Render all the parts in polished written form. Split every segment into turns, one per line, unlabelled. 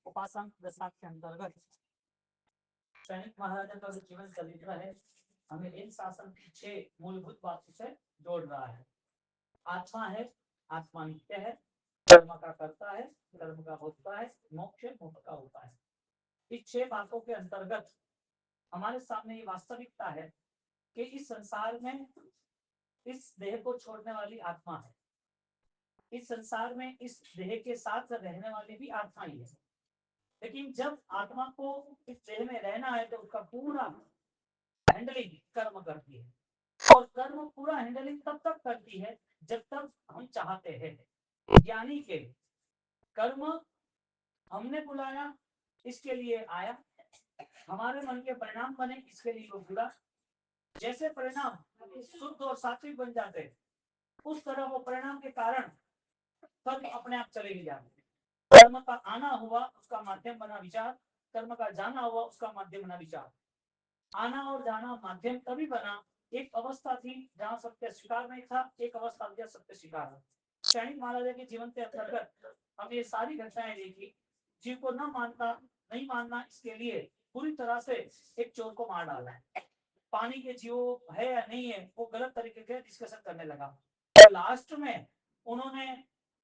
उपासना दशा के अंतर्गत सैनिक महाराजा का जो जीवन चरित्र है हमें इन शासन की 6 मूलभूत बातों से जोड़ रहा है। आत्मा है, आत्मा नित्य है, कर्म का करता है, कर्म का भोगता है, मोक्ष मोक्ष का होता है। इस 6 बातों के अंतर्गत हमारे सामने ये वास्तविकता है कि इस संसार में इस देह को छोड़ने वाली आत्मा है, इस संसार में इस देह के साथ रहने वाली भी आत्मा ही है। लेकिन जब आत्मा को इस देह में रहना है तो उसका पूरा हैंडलिंग कर्म करती है और कर्म पूरा हैंडलिंग तब तक करती है जब तक हम चाहते हैं। यानी कि कर्म हमने बुलाया, इसके लिए आया, हमारे मन के परिणाम बने, इसके लिए वो जुड़ा। जैसे परिणाम शुद्ध और सात्विक बन जाते उस तरह वो परिणाम के कारण कर्म अपने आप चले ही जाते। कर्म का आना हुआ उसका माध्यम बना विचार, कर्म का जाना हुआ उसका माध्यम बना विचार। आना और जाना माध्यम तभी बना, एक अवस्था थी जहां सत्य स्वीकार नहीं था, एक अवस्था जहां सत्य स्वीकार है। सैनिक महाराजा के जीवन के अंतर्गत हमने ये सारी घटनाएं देखी। जीव को न मानता नहीं मानना, इसके लिए पूरी तरह से एक चोर को मार डाला है। पानी के जीव है या नहीं है वो गलत तरीके से डिस्कशन करने लगा और लास्ट में उन्होंने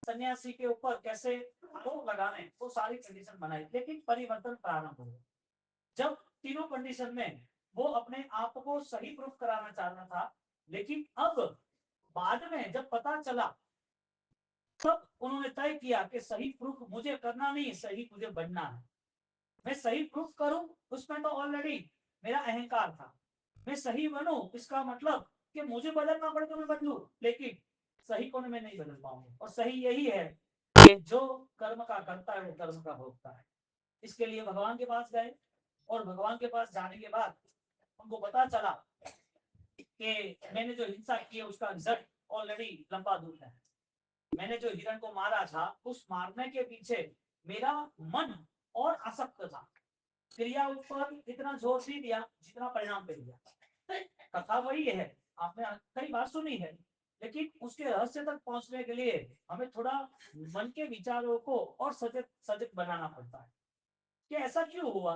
सन्यासी के ऊपर कैसे आरोप लगाने वो सारी कंडीशन बनाई, लेकिन परिवर्तन प्रारंभ हुआ जब तीनों कंडीशन में वो अपने आप को सही प्रूफ कराना चाहता था। लेकिन अब बाद में जब पता चला तब उन्होंने तय किया कि सही प्रूफ मुझे करना नहीं, सही मुझे बनना है। मैं सही प्रूफ करूं उसमें तो ऑलरेडी मेरा अहंकार था, मैं सही बनूं इसका मतलब कि मुझे बदलना पड़े तो मैं बदलू, लेकिन सही को मैं नहीं बदल पाऊंगा। और सही यही है कि जो कर्म का करता है वो कर्म का भोगता है। इसके लिए भगवान के पास गए और भगवान के पास जाने के बाद उनको पता चला कि मैंने जो हिंसा की है उसका रिजल्ट ऑलरेडी लंबा दूर है। मैंने जो हिरण को मारा था उस मारने के पीछे मेरा मन और आसक्त था, क्रिया ऊपर इतना जोर नहीं दिया जितना परिणाम पे दिया। कथा वही है, आपने कई बार सुनी है, लेकिन उसके रहस्य तक पहुंचने के लिए हमें थोड़ा मन के विचारों को और सजग सजग बनाना पड़ता है कि ऐसा क्यों हुआ।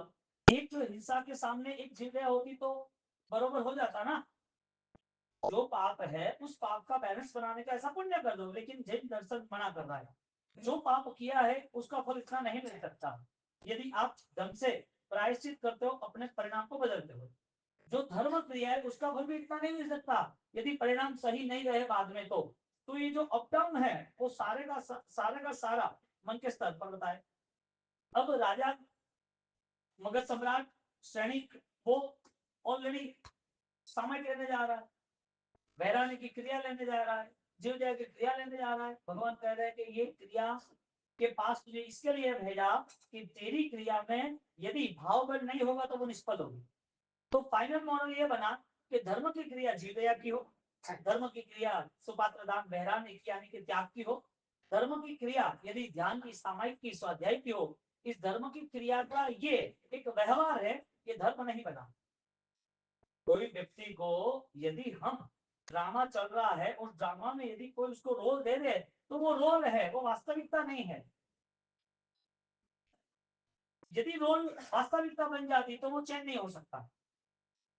एक हिंसा के सामने एक जिंदा होती तो बरोबर हो जाता ना। जो पाप है उस पाप का बैलेंस बनाने का ऐसा पुण्य कर दो, लेकिन जैन दर्शन मना कर रहा है। जो पाप किया है उसका फल इतना नहीं मिल सकता यदि आप ढंग से प्रायश्चित करते हो, अपने परिणाम को बदलते हो। जो धर्म क्रिया है उसका फल भी इतना नहीं मिल सकता यदि परिणाम सही नहीं रहे बाद में। तो ये जो अप डाउन है वो सारे का सारा मन के स्तर पर बताए। अब राजा मगध सम्राट सैनिक वो ऑलरेडी सामयिक लेने जा रहा है, बहराने की क्रिया लेने जा रहा है, जीव जय की क्रिया लेने जा रहा है। भगवान कह रहे हैं कि ये क्रिया के पास तुझे इसके लिए भेजा कि तेरी क्रिया में यदि भाव बल नहीं होगा तो वो निष्फल होगी। तो फाइनल मॉडल ये बना कि धर्म की क्रिया जीव दया की हो, धर्म की क्रिया सुपात्र दान बहराने की यानी कि त्याग की हो, धर्म की क्रिया यदि ध्यान की सामायिक की स्वाध्याय की हो। इस धर्म की क्रिया का ये एक व्यवहार है, ये धर्म नहीं बना। कोई व्यक्ति को यदि हम ड्रामा चल रहा है उस ड्रामा में यदि कोई उसको रोल दे दे तो वो रोल है, वो वास्तविकता नहीं है। यदि रोल वास्तविकता बन जाती तो वो चैन नहीं हो सकता।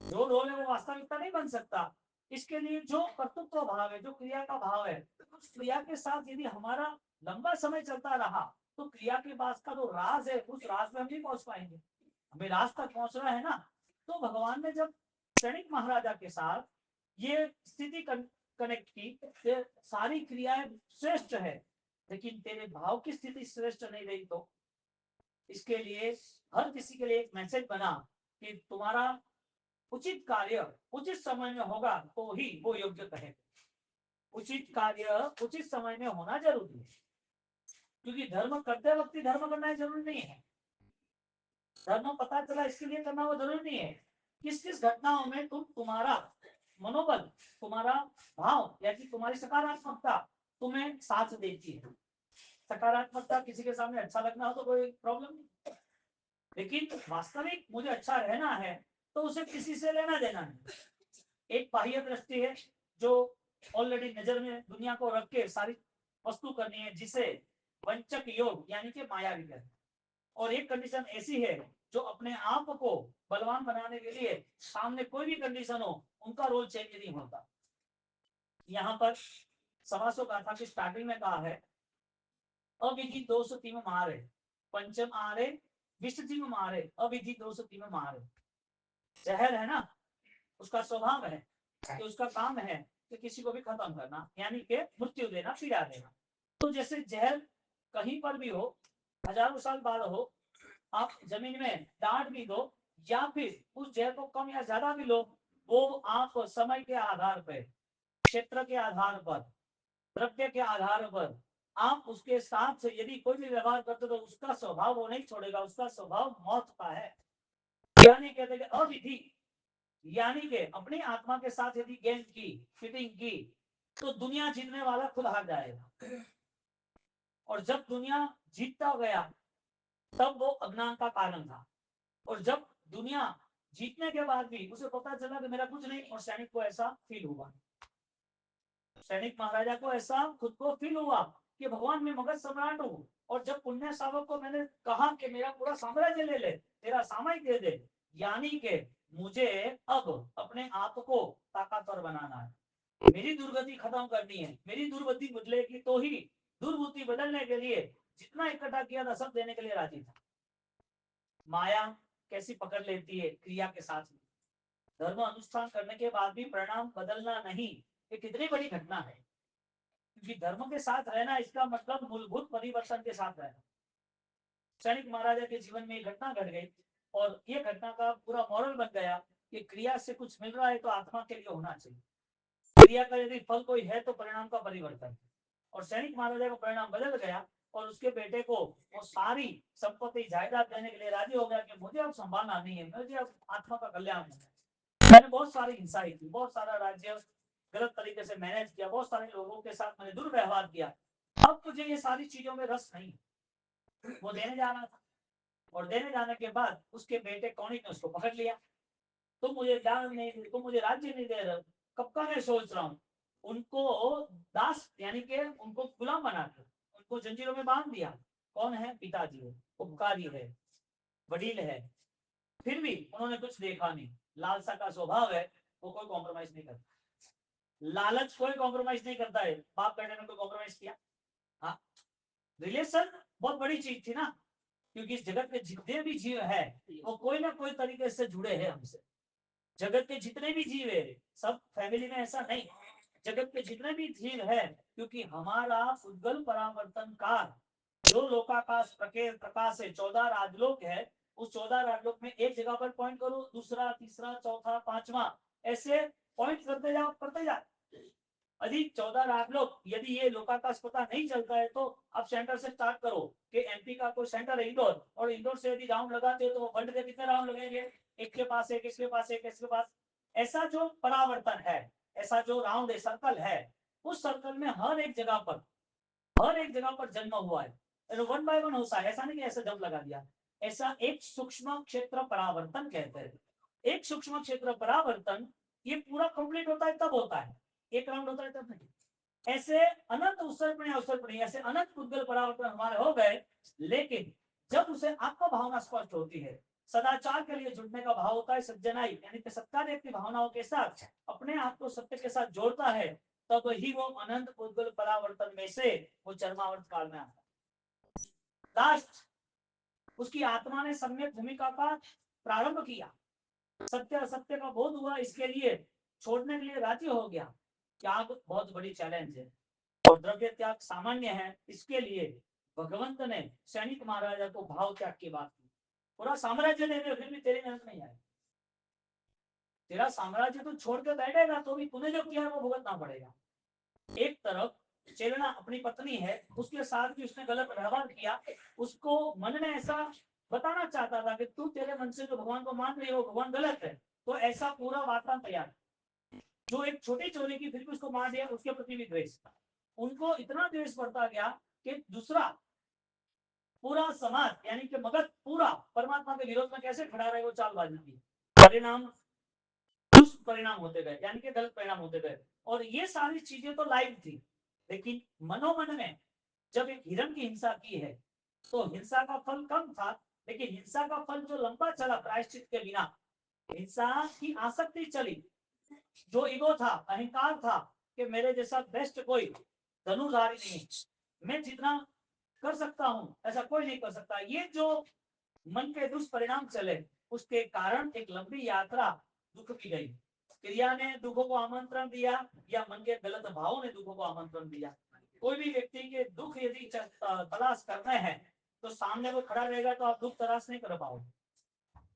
जो रोल है वो वास्तविकता नहीं बन सकता। इसके लिए जो कर्तृत्व भाव है, जो क्रिया का भाव है, उस क्रिया के साथ यदि हमारा लंबा समय चलता रहा तो क्रिया के पास का जो राज है उस राज में हम नहीं पहुंच पाएंगे। हमें राज तक पहुंचना है ना। तो भगवान ने जब सैनिक महाराजा के साथ ये स्थिति कनेक्ट की, सारी क्रियाएं श्रेष्ठ है लेकिन तेरे भाव की स्थिति श्रेष्ठ नहीं रही, तो इसके लिए हर किसी के लिए एक मैसेज बना कि तुम्हारा उचित कार्य उचित समय में होगा तो ही वो योग्य कहे। उचित कार्य उचित समय में होना जरूरी है, क्योंकि धर्म करते वक्त धर्म करना जरूरी नहीं है। धर्म पता चला इसके लिए करना वो जरूरी नहीं है। किस किस घटनाओं में तुम्हारा मनोबल, तुम्हारा भाव या कि तुम्हारी सकारात्मकता तुम्हें साथ देती है। सकारात्मकता किसी के सामने अच्छा लगना हो तो कोई प्रॉब्लम नहीं, लेकिन वास्तविक मुझे अच्छा रहना है तो उसे किसी से लेना देना नहीं। एक बाह्य दृष्टि है जो ऑलरेडी नजर में दुनिया को रख के सारी वस्तु करनी है, जिसे वंचक योग यानी कि माया भी कहते हैं। और एक कंडीशन ऐसी है जो अपने आप को बलवान बनाने के लिए सामने कोई भी कंडीशन हो उनका रोल चेंज नहीं होता। यहाँ पर समासों का था कि स्टार्टिंग में कहा है अविधि दोष तीन मारे पंचम आरे विष्टिम मारे अविधि दोष तीन मारे। जहर है ना, उसका स्वभाव है कि उसका काम है कि किसी को भी खत्म करना, यानी कि मृत्यु देना, पीड़ा देना। तो जैसे जहर कहीं पर भी हो, हजारों साल बाद हो, आप जमीन में डांट भी दो या फिर उस जहर को कम या ज्यादा भी लो, वो आप समय के आधार पर, क्षेत्र के आधार पर, द्रव्य के आधार पर आप उसके साथ से यदि कोई भी व्यवहार करते तो उसका स्वभाव वो नहीं छोड़ेगा, उसका स्वभाव मौत का है। यानी कहते हैं अविधि, यानी कि अपनी आत्मा के साथ यदि गेम की, फिटिंग की, तो दुनिया जीतने वाला खुद हार जाएगा। और जब दुनिया जीतता गया तब वो अज्ञान का कारण था, और जब दुनिया जीतने के बाद भी उसे पता चला कि मेरा कुछ नहीं, और सैनिक को ऐसा फील हुआ, सैनिक महाराजा को ऐसा खुद को फील हुआ कि भगवान मैं मगध सम्राट हूँ, और जब पुण्य शावक को मैंने कहा कि मेरा पूरा साम्राज्य ले ले, तेरा सामाई दे दे, यानी कि मुझे अब अपने आप को ताकतवर बनाना है, मेरी दुर्गति खत्म करनी है, मेरी दुर्गति बदलेगी तो ही, दुर्बुद्धि बदलने के लिए जितना इकट्ठा किया था सब देने के लिए राजी था। माया कैसी पकड़ लेती है क्रिया के साथ में, धर्म अनुष्ठान करने के बाद भी परिणाम बदलना नहीं, ये कितनी बड़ी घटना है। क्योंकि धर्म के साथ रहना इसका मतलब मूलभूत परिवर्तन के साथ रहना। सैनिक महाराजा के जीवन में एक घटना घट गई, और ये घटना का पूरा मॉरल बन गया कि क्रिया से कुछ मिल रहा है तो आत्मा के लिए होना चाहिए, क्रिया का यदि फल कोई है तो परिणाम का परिवर्तन। और सैनिक महाराजा का परिणाम बदल गया, और उसके बेटे को वो सारी संपत्ति जायदाद देने के लिए राजी हो गया कि मुझे अब संभालना नहीं है, मुझे अब आत्मा का कल्याण होना है। मैंने बहुत सारी हिंसा की, बहुत सारा राज्य गलत तरीके से मैनेज किया, बहुत सारे लोगों के साथ मैंने दुर्व्यवहार किया, अब मुझे ये सारी चीजों में रस नहीं। वो देने जा रहा था, और देने जाने के बाद उसके बेटे कौनी ने उसको पकड़ लिया, तुम मुझे दान नहीं, तुम मुझे राज्य नहीं दे रहे, कब का मैं सोच रहा हूँ। उनको दास यानी कि उनको गुलाम बनाकर उनको जंजीरों में बांध दिया। कौन है? पिताजी है, उपकारी है, वडील है, फिर भी उन्होंने कुछ देखा नहीं। लालसा का स्वभाव है, वो कोई कॉम्प्रोमाइज नहीं करता, लालच कोई कॉम्प्रोमाइज नहीं करता है। बाप बेटे ने कोई कॉम्प्रोमाइज किया? हाँ, रिलेशन बहुत बड़ी चीज थी ना, क्योंकि इस जगत के जितने भी जीव है वो कोई ना कोई तरीके से जुड़े हैं हमसे। जगत के जितने भी जीव है, सब फैमिली में ऐसा नहीं, जगत के जितने भी जीव है, क्योंकि हमारा उद्गल परावर्तन काल जो लोकाकाश प्रकाश है, 14 राजलोक है, उस 14 राजलोक में एक जगह पर पॉइंट करो, दूसरा, तीसरा, चौथा, पांचवा, ऐसे पॉइंट करते जाओ करते जाओ। यदि 14 राजलोक, यदि ये लोकाकाश पता नहीं चलता है तो अब सेंटर से स्टार्ट करो कि एमपी का कोई सेंटर है इंदौर, और इंदौर से यदि राउंड लगाते हो तो वर्ल्ड के कितने राउंड लगेंगे? एक के पास एक, इसके पास एक, इसके पास। ऐसा जो परावर्तन है, ऐसा जो राउंड है, सर्कल है, उस सर्कल में हर एक जगह पर, हर एक जगह पर जन्म हुआ है, वन बाय वन होता है, ऐसा नहीं कि ऐसे जब लगा दिया। ऐसा एक सूक्ष्म क्षेत्र परावर्तन कहते हैं। एक सूक्ष्म क्षेत्र परावर्तन ये पूरा कंप्लीट होता है तब होता है, एक राउंड होता है तब नहीं। ऐसे अनंत उत्सर्पणी ऐसे अनंत पुद्गल परावर्तन हमारे हो गए, लेकिन जब उसे आत्म भावना स्पष्ट होती है, सदाचार के लिए जुड़ने का भाव होता है, सज्जनाई यानी कि सत्कार्य की भावनाओं के साथ अपने आप को सत्य के साथ जोड़ता है, तब ही वो अनंत पुद्गल परावर्तन में से वो चरमावर्त काल में आता है। लास्ट उसकी आत्मा ने सम्यक भूमिका का प्रारंभ किया, सत्य असत्य का बोध हुआ, इसके लिए छोड़ने के लिए राजी हो गया। त्याग बहुत बड़ी चैलेंज है, और द्रव्य त्याग सामान्य है, इसके लिए भगवंत ने सैनिक महाराजा को भाव त्याग की बात की। पूरा साम्राज्य दे दे फिर भी तेरी मेहनत नहीं आएगी, तेरा साम्राज्य तो छोड़ के बैठेगा तो भी तूने जो किया है वो भुगतना पड़ेगा। एक तरफ चेलना अपनी पत्नी है, उसके साथ भी उसने गलत व्यवहार किया, उसको मन में ऐसा बताना चाहता था कि तू तेरे मन से जो भगवान को मान रही हो भगवान गलत है, तो ऐसा पूरा वातावरण तैयार। जो एक छोटी चोरी की फिर भी उसको मार दिया, उसके प्रति भी द्वेष। उनको इतना द्वेष बढ़ता गया कि दूसरा पूरा समाज यानी कि मगध पूरा परमात्मा के विरोध में कैसे खड़ा रहे, वो चालबाजी की। परिणाम दुष्परिणाम होते गए, यानी कि गलत परिणाम होते गए। और ये सारी चीजें तो लाइव थी, लेकिन मनोमन में जब एक हिरण की हिंसा की है, तो हिंसा का फल कम था, लेकिन हिंसा का फल जो लंबा चला प्रायश्चित के बिना, हिंसा की आसक्ति चली, जो ईगो था, अहंकार था कि मेरे जैसा बेस्ट कोई धनुर्धारी नहीं, मैं जितना कर सकता हूं ऐसा कोई नहीं कर सकता, ये जो मन के दुष्परिणाम चले, उसके कारण एक लंबी यात्रा दुख की गई। क्रिया ने दुखों को आमंत्रण दिया या मन के गलत भावों ने दुखों को आमंत्रण दिया। कोई भी व्यक्ति के दुख यदि तलाश करना है तो सामने वो खड़ा रहेगा तो आप दुख तलाश नहीं कर पाओगे।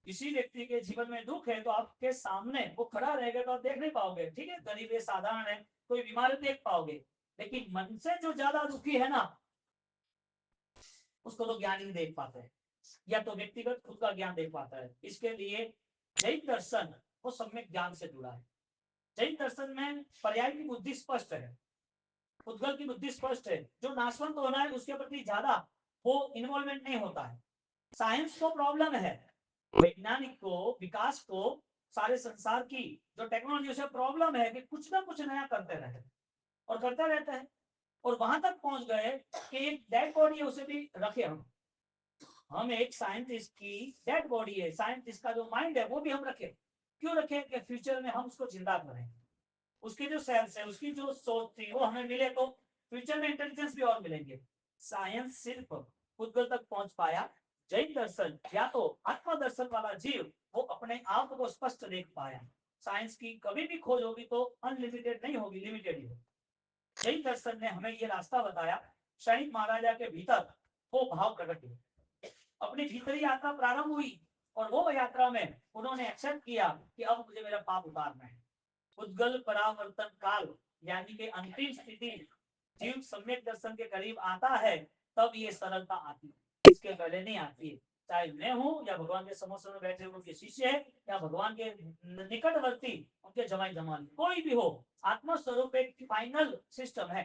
किसी व्यक्ति के जीवन में दुख है तो आपके सामने वो खड़ा रहेगा तो आप देख नहीं पाओगे। ठीक है, गरीब है, साधारण है, कोई बीमारी देख पाओगे, लेकिन मन से जो ज्यादा दुखी है ना, उसको तो ज्ञान ही देख पाते हैं, या तो व्यक्तिगत खुद का ज्ञान देख पाता है। इसके लिए जैन दर्शन वो सम्यक ज्ञान से जुड़ा है। जैन दर्शन में पर्याय की बुद्धि स्पष्ट है, उद्गल की बुद्धि स्पष्ट है, जो नाशवंत होना है उसके प्रति ज्यादा वो इन्वॉल्वमेंट नहीं होता है। साइंस को प्रॉब्लम है, वैज्ञानिक को, विकास को, सारे संसार की जो टेक्नोलॉजी से प्रॉब्लम है कि कुछ ना कुछ नया करते रहे और करता रहता है, और वहां तक पहुंच गए कि एक डेड बॉडी है उसे भी रखे हम एक साइंटिस्ट की डेड बॉडी है, साइंटिस्ट का जो माइंड है वो भी हम रखे। क्यों रखे? कि फ्यूचर में हम उसको जिंदा करें, उसके जो सेल्स है, उसकी जो सोच थी वो हमें मिले तो फ्यूचर में इंटेलिजेंस भी और मिलेंगे। साइंस सिर्फ उद्गल तक पहुंच पाया। जैन दर्शन या तो आत्मा दर्शन वाला जीव वो अपने आप को स्पष्ट देख पाया। साइंस की कभी भी खोज होगी तो अनलिमिटेड नहीं होगी, लिमिटेड ही होगी। जैन दर्शन ने हमें ये रास्ता बताया। सैनिक महाराजा के भीतर वो भाव प्रकट हुए, अपनी भीतरी यात्रा प्रारंभ हुई, और वो यात्रा में उन्होंने एक्सेप्ट किया कि अब मुझे मेरा पाप उतारना है। उद्गल परावर्तन काल यानी कि अंतिम स्थिति, जीव सम्यक दर्शन के करीब आता है तब ये सरलता आती है, इसके पहले नहीं आती है। चाहे मैं हूं या भगवान के समोसे में बैठे हुए उनके शिष्य है या भगवान के निकटवर्ती उनके जमाई जमाई कोई भी हो, आत्मा स्वरूप एक फाइनल सिस्टम है।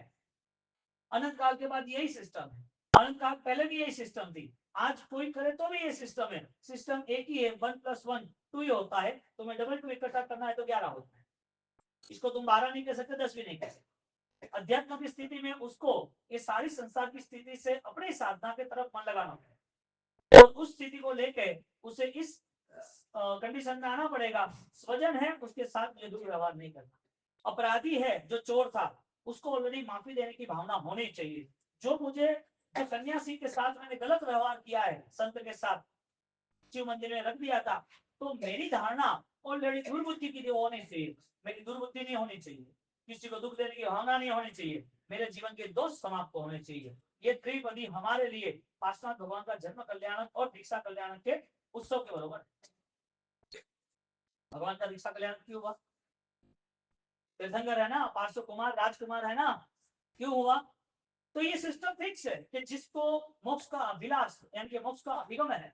अनंत काल के बाद यही सिस्टम है, अनंत काल पहले भी यही सिस्टम थी, आज कोई करे तो भी ये सिस्टम है। सिस्टम एक ही है, 1+1 2 ही होता है। तुम्हें डबल 2 इकट्ठा करना है तो 11 होता है। इसको तुम 12 नहीं कह सकते, 10 भी नहीं कह सकते। अध्यात्म की स्थिति में उसको ये सारी संसार की स्थिति से अपनी साधना की तरफ मन लगाना पड़ेगा, और उस स्थिति को लेके उसे इस कंडीशन में आना पड़ेगा। स्वजन है उसके साथ मुझे दुर्व्यवहार नहीं करना, अपराधी है जो चोर था उसको ऑलरेडी माफी देने की भावना होनी चाहिए। जो मुझे जो सन्यासी के साथ मैंने गलत व्यवहार किया है, संत के साथ शिव मंदिर में रख दिया था, तो मेरी धारणा ऑलरेडी दुर्बुद्धि की होनी चाहिए, मेरी दुर्बुद्धि नहीं होनी चाहिए, किसी को दुख देने की भावना नहीं होनी चाहिए, मेरे जीवन के दोष समाप्त होने चाहिए। ये त्रिपदी हमारे लिए पार्श्वनाथ भगवान का जन्म कल्याण और दीक्षा कल्याण के उत्सव के बराबर। भगवान का दीक्षा कल्याण क्यों हुआ? तीर्थंकर है ना, पार्श्व कुमार राजकुमार है ना, क्यों हुआ? तो ये सिस्टम फिक्स है कि जिसको मोक्ष का अभिलाष यानी कि मोक्ष का अभिगम है,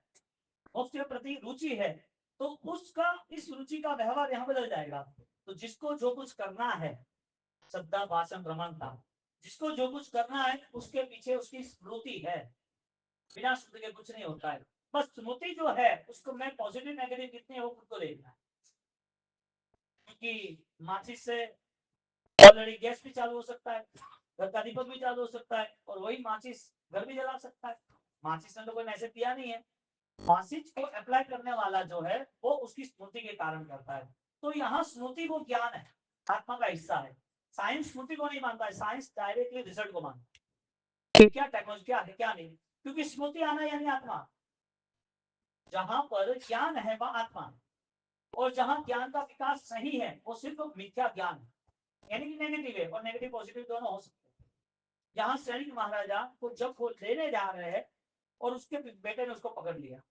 मोक्ष के प्रति रुचि है, तो उसका इस रुचि का व्यवहार यहाँ बदल जाएगा। तो जिसको जो कुछ करना है, श्रद्धा भाषण भ्रमण था, जिसको जो कुछ करना है उसके पीछे उसकी स्मृति है, बिना स्मृति के कुछ नहीं होता है। बस स्मृति जो है उसको मैं पॉजिटिव नेगेटिव कितनी है वो खुद को देखना है, क्योंकि माचिस से ऑलरेडी गैस भी चालू हो सकता है, घर का दीपक भी चालू हो सकता है, और वही माचिस घर भी जला सकता है। माचिस ने तो कोई मैसेज दिया नहीं है, माचिस को अप्लाई करने वाला जो है वो उसकी स्मृति के कारण करता है। तो यहाँ स्मृति वो ज्ञान है, आत्मा का हिस्सा है। साइंस स्मृति को नहीं मानता है, साइंस डायरेक्टली रिजल्ट को मानता है, क्या टेक्नोलॉजी क्या है क्या नहीं, क्योंकि स्मृति आना यानी आत्मा, जहां पर ज्ञान है वह आत्मा है, और जहां ज्ञान का विकास सही है वो सिर्फ मिथ्या ज्ञान है, यानी कि नेगेटिव है, और नेगेटिव पॉजिटिव दोनों हो सकते हैं। यहाँ सैनिक महाराजा को जब वो लेने जा रहे हैं और उसके बेटे ने उसको पकड़ लिया,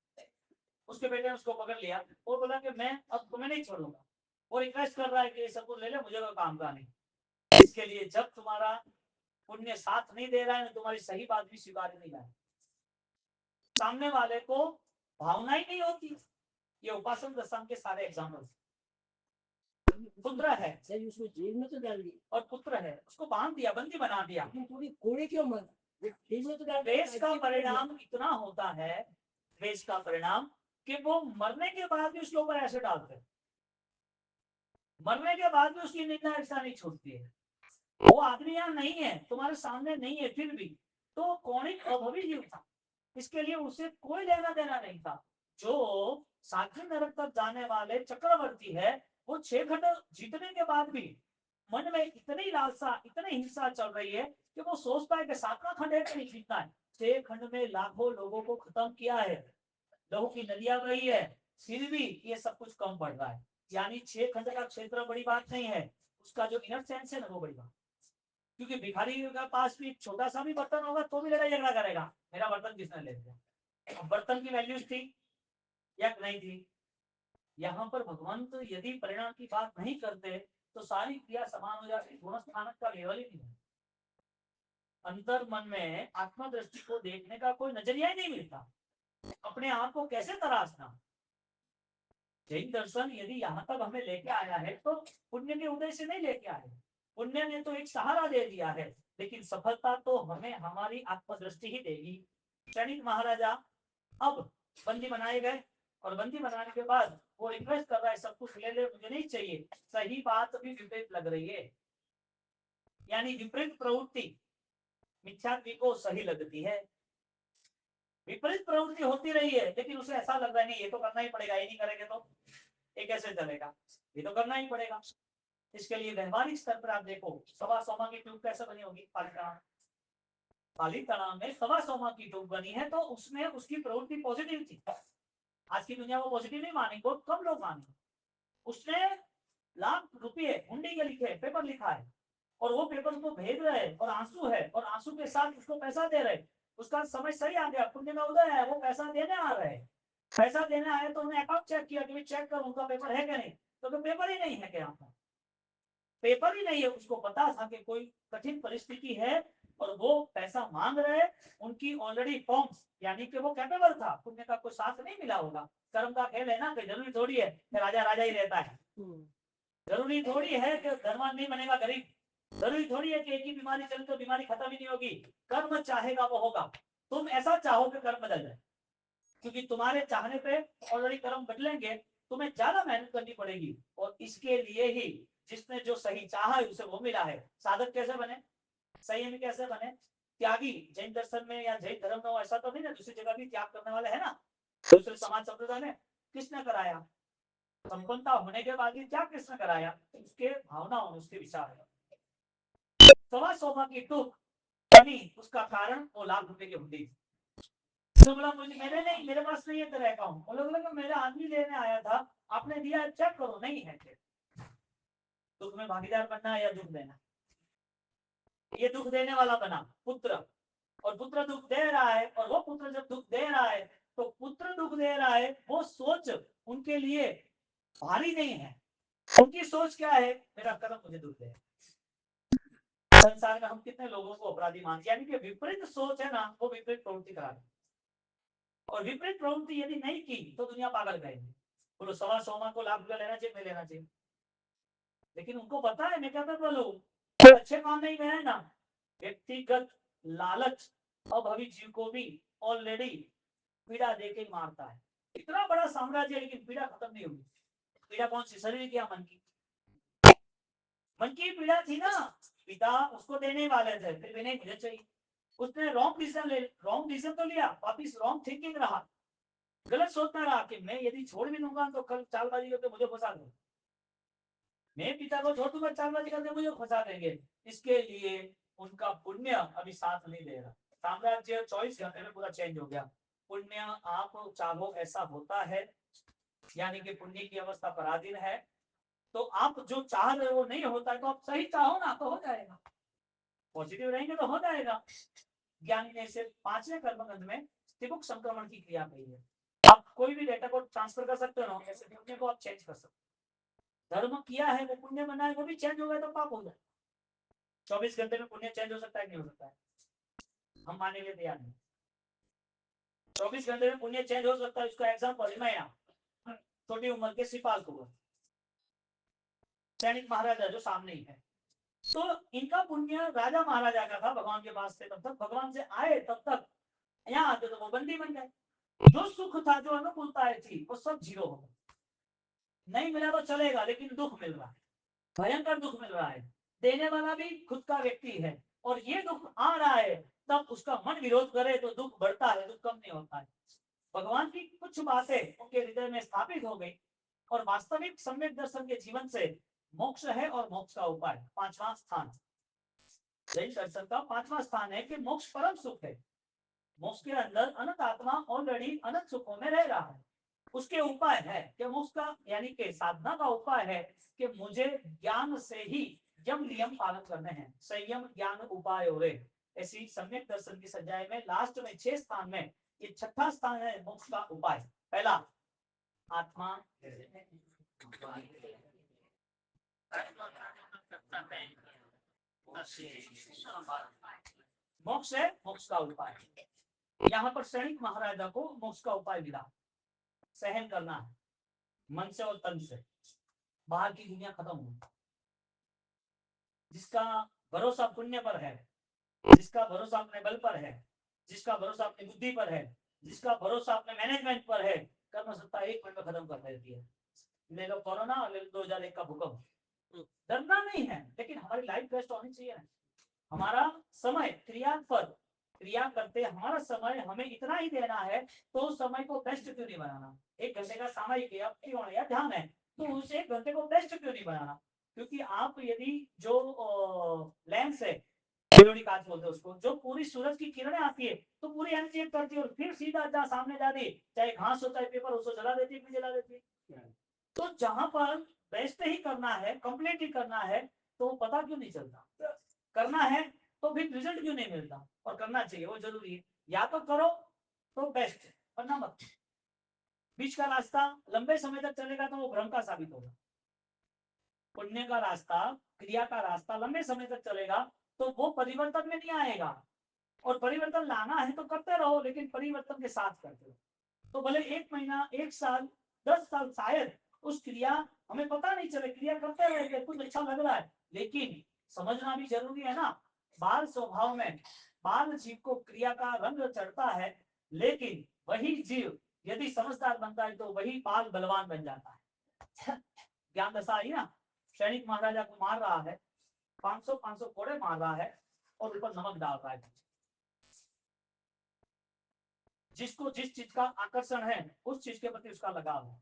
उसके बेटे ने उसको पकड़ लिया और बोला कि मैं अब तुम्हें नहीं छोड़ूंगा, और रिक्वेस्ट कर रहा है कि सब कुछ ले ले, मुझे कोई काम का नहीं। इसके लिए जब तुम्हारा पुण्य साथ नहीं दे रहा है, तुम्हारी सही बात भी स्वीकार नहीं है, सामने वाले को भावना ही नहीं होती। ये उपासन दशम के सारे एग्जाम्पल। पुत्र है उसको जेल में तो डाल दिया, और पुत्र है उसको बांध दिया, बंदी बना दिया, पूरी कोड़े क्यों मर जेल में तो डाल। द्वेष का परिणाम इतना होता है, द्वेष का परिणाम कि वो मरने के बाद भी उसके ऊपर ऐसे डालते हैं, मरने के बाद भी उसकी निंदा ऐसा नहीं छूटती है। वो आदमी यहाँ नहीं है, तुम्हारे सामने नहीं है, फिर भी तो कौन अभवी जीव था, इसके लिए उसे कोई लेना देना नहीं था। जो सातवें नरक तक जाने वाले चक्रवर्ती है, वो 6 खंड जीतने के बाद भी मन में इतनी लालसा, इतनी हिंसा चल रही है कि वो सोचता है कि 7वां खंड है कि नहीं जीतना है। 6 खंड में लाखों लोगों को खत्म किया है, लहू की नदियां बही है, फिर भी ये सब कुछ कम पड़ रहा है। यानी 6 खंड का क्षेत्र बड़ी बात नहीं है, उसका जो इनर सेंस है ना वो बड़ी बात। क्योंकि भिखारी के पास भी छोटा सा भी बर्तन होगा तो भी लड़ाई झगड़ा करेगा, मेरा बर्तन किसने ले लिया। बर्तन की वैल्यूज थी या नहीं थी। यहाँ पर भगवान तो यदि परिणाम की बात नहीं करते तो सारी क्रिया समान हो जाती, गुणस्थानक का लेवल ही नहीं है। अंतर मन में आत्मा दृष्टि को देखने का कोई नजरिया ही नहीं मिलता। अपने आप को कैसे तराशना। जैन दर्शन यदि यहाँ तक हमें लेके आया है तो पुण्य के उदय से नहीं लेके आए, पुण्य ने तो एक सहारा दे दिया है, लेकिन सफलता तो हमें हमारी आत्मदृष्टि ही देगी। क्षणिक महाराजा अब बंदी बनाए गए, और बंदी बनाने के बाद वो रिक्वेस्ट कर रहा है सब कुछ ले ले, मुझे नहीं चाहिए। सही बात भी विपरीत लग रही है, यानी विपरीत प्रवृत्ति मिथ्यात्व को सही लगती है। विपरीत प्रवृत्ति होती रही है, लेकिन उसे ऐसा लग रहा है नहीं ये तो करना ही पड़ेगा, ये नहीं करेंगे तो ये कैसे चलेगा, ये तो करना ही पड़ेगा। इसके लिए व्यवहारिक स्तर पर आप देखो, सवा सोमा की ट्यूब कैसे बनी होगी, पाली तणाव में सवा सोमा की ट्यूब बनी है, तो उसमें उसकी प्रवृत्ति पॉजिटिव थी। आज की दुनिया वो पॉजिटिव नहीं मानेंगे, बहुत कम लोग मानेंगे। उसने लाख रुपये हुंडी के लिखे, पेपर लिखा है, और वो पेपर उसको भेज रहे हैं, और आंसू है, और आंसू के साथ उसको पैसा दे रहे। उसका समय सही आ गया, पुण्य का उदय है, वो पैसा देने आ रहे हैं। पैसा देने आए तो उन्होंने अकाउंट चेक किया कि चेक करो उनका पेपर है कि नहीं, तो पेपर ही नहीं है क्या, पेपर ही नहीं है। उसको पता था कि कोई कठिन परिस्थिति है और वो पैसा मांग रहे हैं, उनकी ऑलरेडी फॉर्म्स, यानी कि वो कैपेबल था, पुण्य का कोई साथ नहीं मिला होगा। कर्म का खेल है ना, कि जरूरी थोड़ी है कि राजा राजा ही रहता है, जरूरी थोड़ी है कि धनवान नहीं बनेगा गरीब, जरूरी थोड़ी है कि एक ही बीमारी चले तो बीमारी खत्म ही नहीं होगी। कर्म चाहेगा वो होगा। तुम ऐसा चाहो कि कर्म बदल जाए, क्योंकि तुम्हारे चाहने पे ऑलरेडी कर्म बदलेंगे, तुम्हें ज्यादा मेहनत करनी पड़ेगी, और इसके लिए ही जिसने जो सही चाहा है उसे वो मिला है। साधक कैसे बने, संयमी कैसे बने, त्यागी। जैन दर्शन में या जैन धर्म में ऐसा तो नहीं ना, दूसरी जगह भी त्याग करने वाले है ना, दूसरे समाज संप्रदाय में किसने कराया, संपन्नता होने के बाद भी त्याग किसने कराया, उसके भावना और उसके विचार है। सवा सोमा की टूक बनी, उसका कारण वो लाख रुपए की हुंडी। तो बोला मुझे, मेरे नहीं, मेरे पास नहीं है तेरा अकाउंट। बोला बोला मेरा आदमी लेने आया था, आपने दिया, चेक करो, नहीं है। दुख में भागीदार बनना या दुख देना, ये दुख देने वाला बना पुत्र, और पुत्र दुख दे रहा है, और वो पुत्र जब दुख दे रहा है तो पुत्र दुख दे रहा है, वो सोच उनके लिए भारी नहीं है। उनकी सोच क्या है, मेरा कर्म मुझे दुख दे। संसार में हम कितने लोगों को अपराधी मानते हैं, यानी कि विपरीत सोच है ना, वो विपरीत प्रवृत्ति करा रही। और विपरीत प्रवृत्ति यदि नहीं की तो दुनिया पागल कहेगी। बोलो सवा सोमा को लाख रुपया लेना चाहिए, नहीं लेना चाहिए, लेकिन उनको पता है मैं क्या कर बोलू, अच्छे काम नहीं में है ना। व्यक्तिगत लालच अभावी जीव को भी ऑलरेडी पीड़ा देके मारता है। इतना बड़ा साम्राज्य, लेकिन पीड़ा खत्म नहीं होगी। पीड़ा कौन सी, शरीर की या मन की, मन की पीड़ा थी ना। पिता उसको देने वाले थे, फिर भी नहीं मुझे चाहिए। उसने रॉन्ग डिसीजन तो लिया, वापिस रॉन्ग थिंकिंग रहा, गलत सोचना रहा कि मैं यदि छोड़ भी दूंगा तो कल चालबाजी करके मुझे फंसा दूंगा, मैं पिता को छोड़ दूंगा चालबाजी करके मुझे फंसा देंगे। इसके लिए उनका पुण्य अभी साथ नहीं दे रहा। साम्राज्य 24 घंटे में पूरा चेंज हो गया। पुण्य आप चाहो ऐसा होता है, यानी कि पुण्य की अवस्था पराधीन है, तो आप जो चाह रहे हो नहीं होता है, तो आप सही चाहो ना तो हो जाएगा, पॉजिटिव रहेंगे तो हो जाएगा। ज्ञानी ने इसे 5वें कर्मकांड में त्रिमुख संक्रमण की क्रिया कही है। आप कोई भी डेटा को ट्रांसफर कर सकते हो, ऐसे पुण्य को आप चेंज कर सकते हो। धर्म किया है वो पुण्य बना है, वो भी चेंज हो गया तो पाप हो जाए। 24 घंटे में पुण्य चेंज हो सकता है, नहीं हो सकता है, हम मानने के लिए तैयार नहीं। 24 घंटे में पुण्य चेंज हो सकता है। इसका एग्जाम्पल मैं छोटी उम्र के सिपाल कुंवर, सैनिक महाराजा जो सामने ही है, तो इनका पुण्य राजा महाराजा का था, भगवान के पास थे तब तक, भगवान से आए तब तक, यहाँ आते तो वो बंदी बन गए। जो सुख था, जो अनुकूलताएं थी, वो सब जीरो हो गए। नहीं मिला तो चलेगा, लेकिन दुख मिल रहा है, भयंकर दुख मिल रहा है। देने वाला भी खुद का व्यक्ति है, और ये दुख आ रहा है तब उसका मन विरोध करे तो दुख बढ़ता है, दुख कम नहीं होता है। भगवान की कुछ बातें उनके हृदय में स्थापित हो गई और वास्तविक सम्यक दर्शन के जीवन से मोक्ष है और मोक्ष का उपाय। पांचवा स्थान जैन दर्शन का पांचवा स्थान है कि मोक्ष परम सुख है। मोक्ष के अंदर अनंत आत्मा ऑलरेडी अनंत सुखों में रह रहा है। उसके उपाय है कि मोक्ष का यानी कि साधना का उपाय है कि मुझे ज्ञान से ही यम नियम पालन करने हैं। संयम ज्ञान उपाय हो रहे ऐसी सम्यक दर्शन की सजाए में लास्ट में 6 स्थान में ये छठा स्थान है मोक्ष का उपाय। पहला आत्मा मोक्ष है, मोक्ष का उपाय। यहाँ पर सैनिक महाराजा को मोक्ष का उपाय मिला। सहन करना है मन से और तन से, बाहर की दुनिया खत्म हो। जिसका भरोसा पुण्य पर है, जिसका भरोसा अपने बल पर है, जिसका भरोसा अपनी बुद्धि पर है, जिसका भरोसा अपने मैनेजमेंट पर है, कर्म सत्ता 1 मिनट में खत्म कर देती है। ले लो कोरोना और ले लो 2001 का भूकंप। डरना नहीं है, लेकिन हमारी लाइफ बेस्ट होनी चाहिए। हमारा समय क्रिया पर क्रिया करते हमारा समय हमें इतना ही देना है, तो समय को बेस्ट क्यों नहीं बनाना। 1 घंटे का सामयिक या ध्यान है, तो उस 1 घंटे को बेस्ट क्यों नहीं बनाना। क्योंकि आप यदि जो लेंस है, कांच बोलते हैं उसको, जो पूरी सूरज की किरणें आती है तो पूरी एनर्जी करती है और फिर सीधा जहाँ सामने जाती, चाहे घास हो चाहे पेपर उसको जला देती है, जला देती है। तो जहां पर बेस्ट ही करना है, कंप्लीट ही करना है, तो पता क्यों नहीं चलता। करना है तो फिर रिजल्ट क्यों नहीं मिलता, और करना चाहिए, वो जरूरी है। या तो करो तो बेस्ट, वरना मत। बीच का रास्ता लंबे समय तक चलेगा तो वो भ्रम का साबित होगा। पुण्य का रास्ता, क्रिया का रास्ता लंबे समय तक चलेगा तो वो परिवर्तन में नहीं आएगा। और परिवर्तन लाना है तो करते रहो, लेकिन परिवर्तन के साथ करते रहो। तो भले 1 महीना 1 साल 10 साल शायद उस क्रिया हमें पता नहीं चले, क्रिया करते रहे, कुछ अच्छा लग रहा है, लेकिन समझना भी जरूरी है ना। बाल स्वभाव में बाल जीव को क्रिया का रंग चढ़ता है, लेकिन वही जीव यदि समझदार बनता है तो वही बाल बलवान बन जाता है। ज्ञान दशा आई ना, सैनिक महाराजा को मार रहा है, 500 कोड़े मार रहा है और ऊपर नमक डाल रहा है। जिसको जिस चीज का आकर्षण है उस चीज के प्रति उसका लगाव है।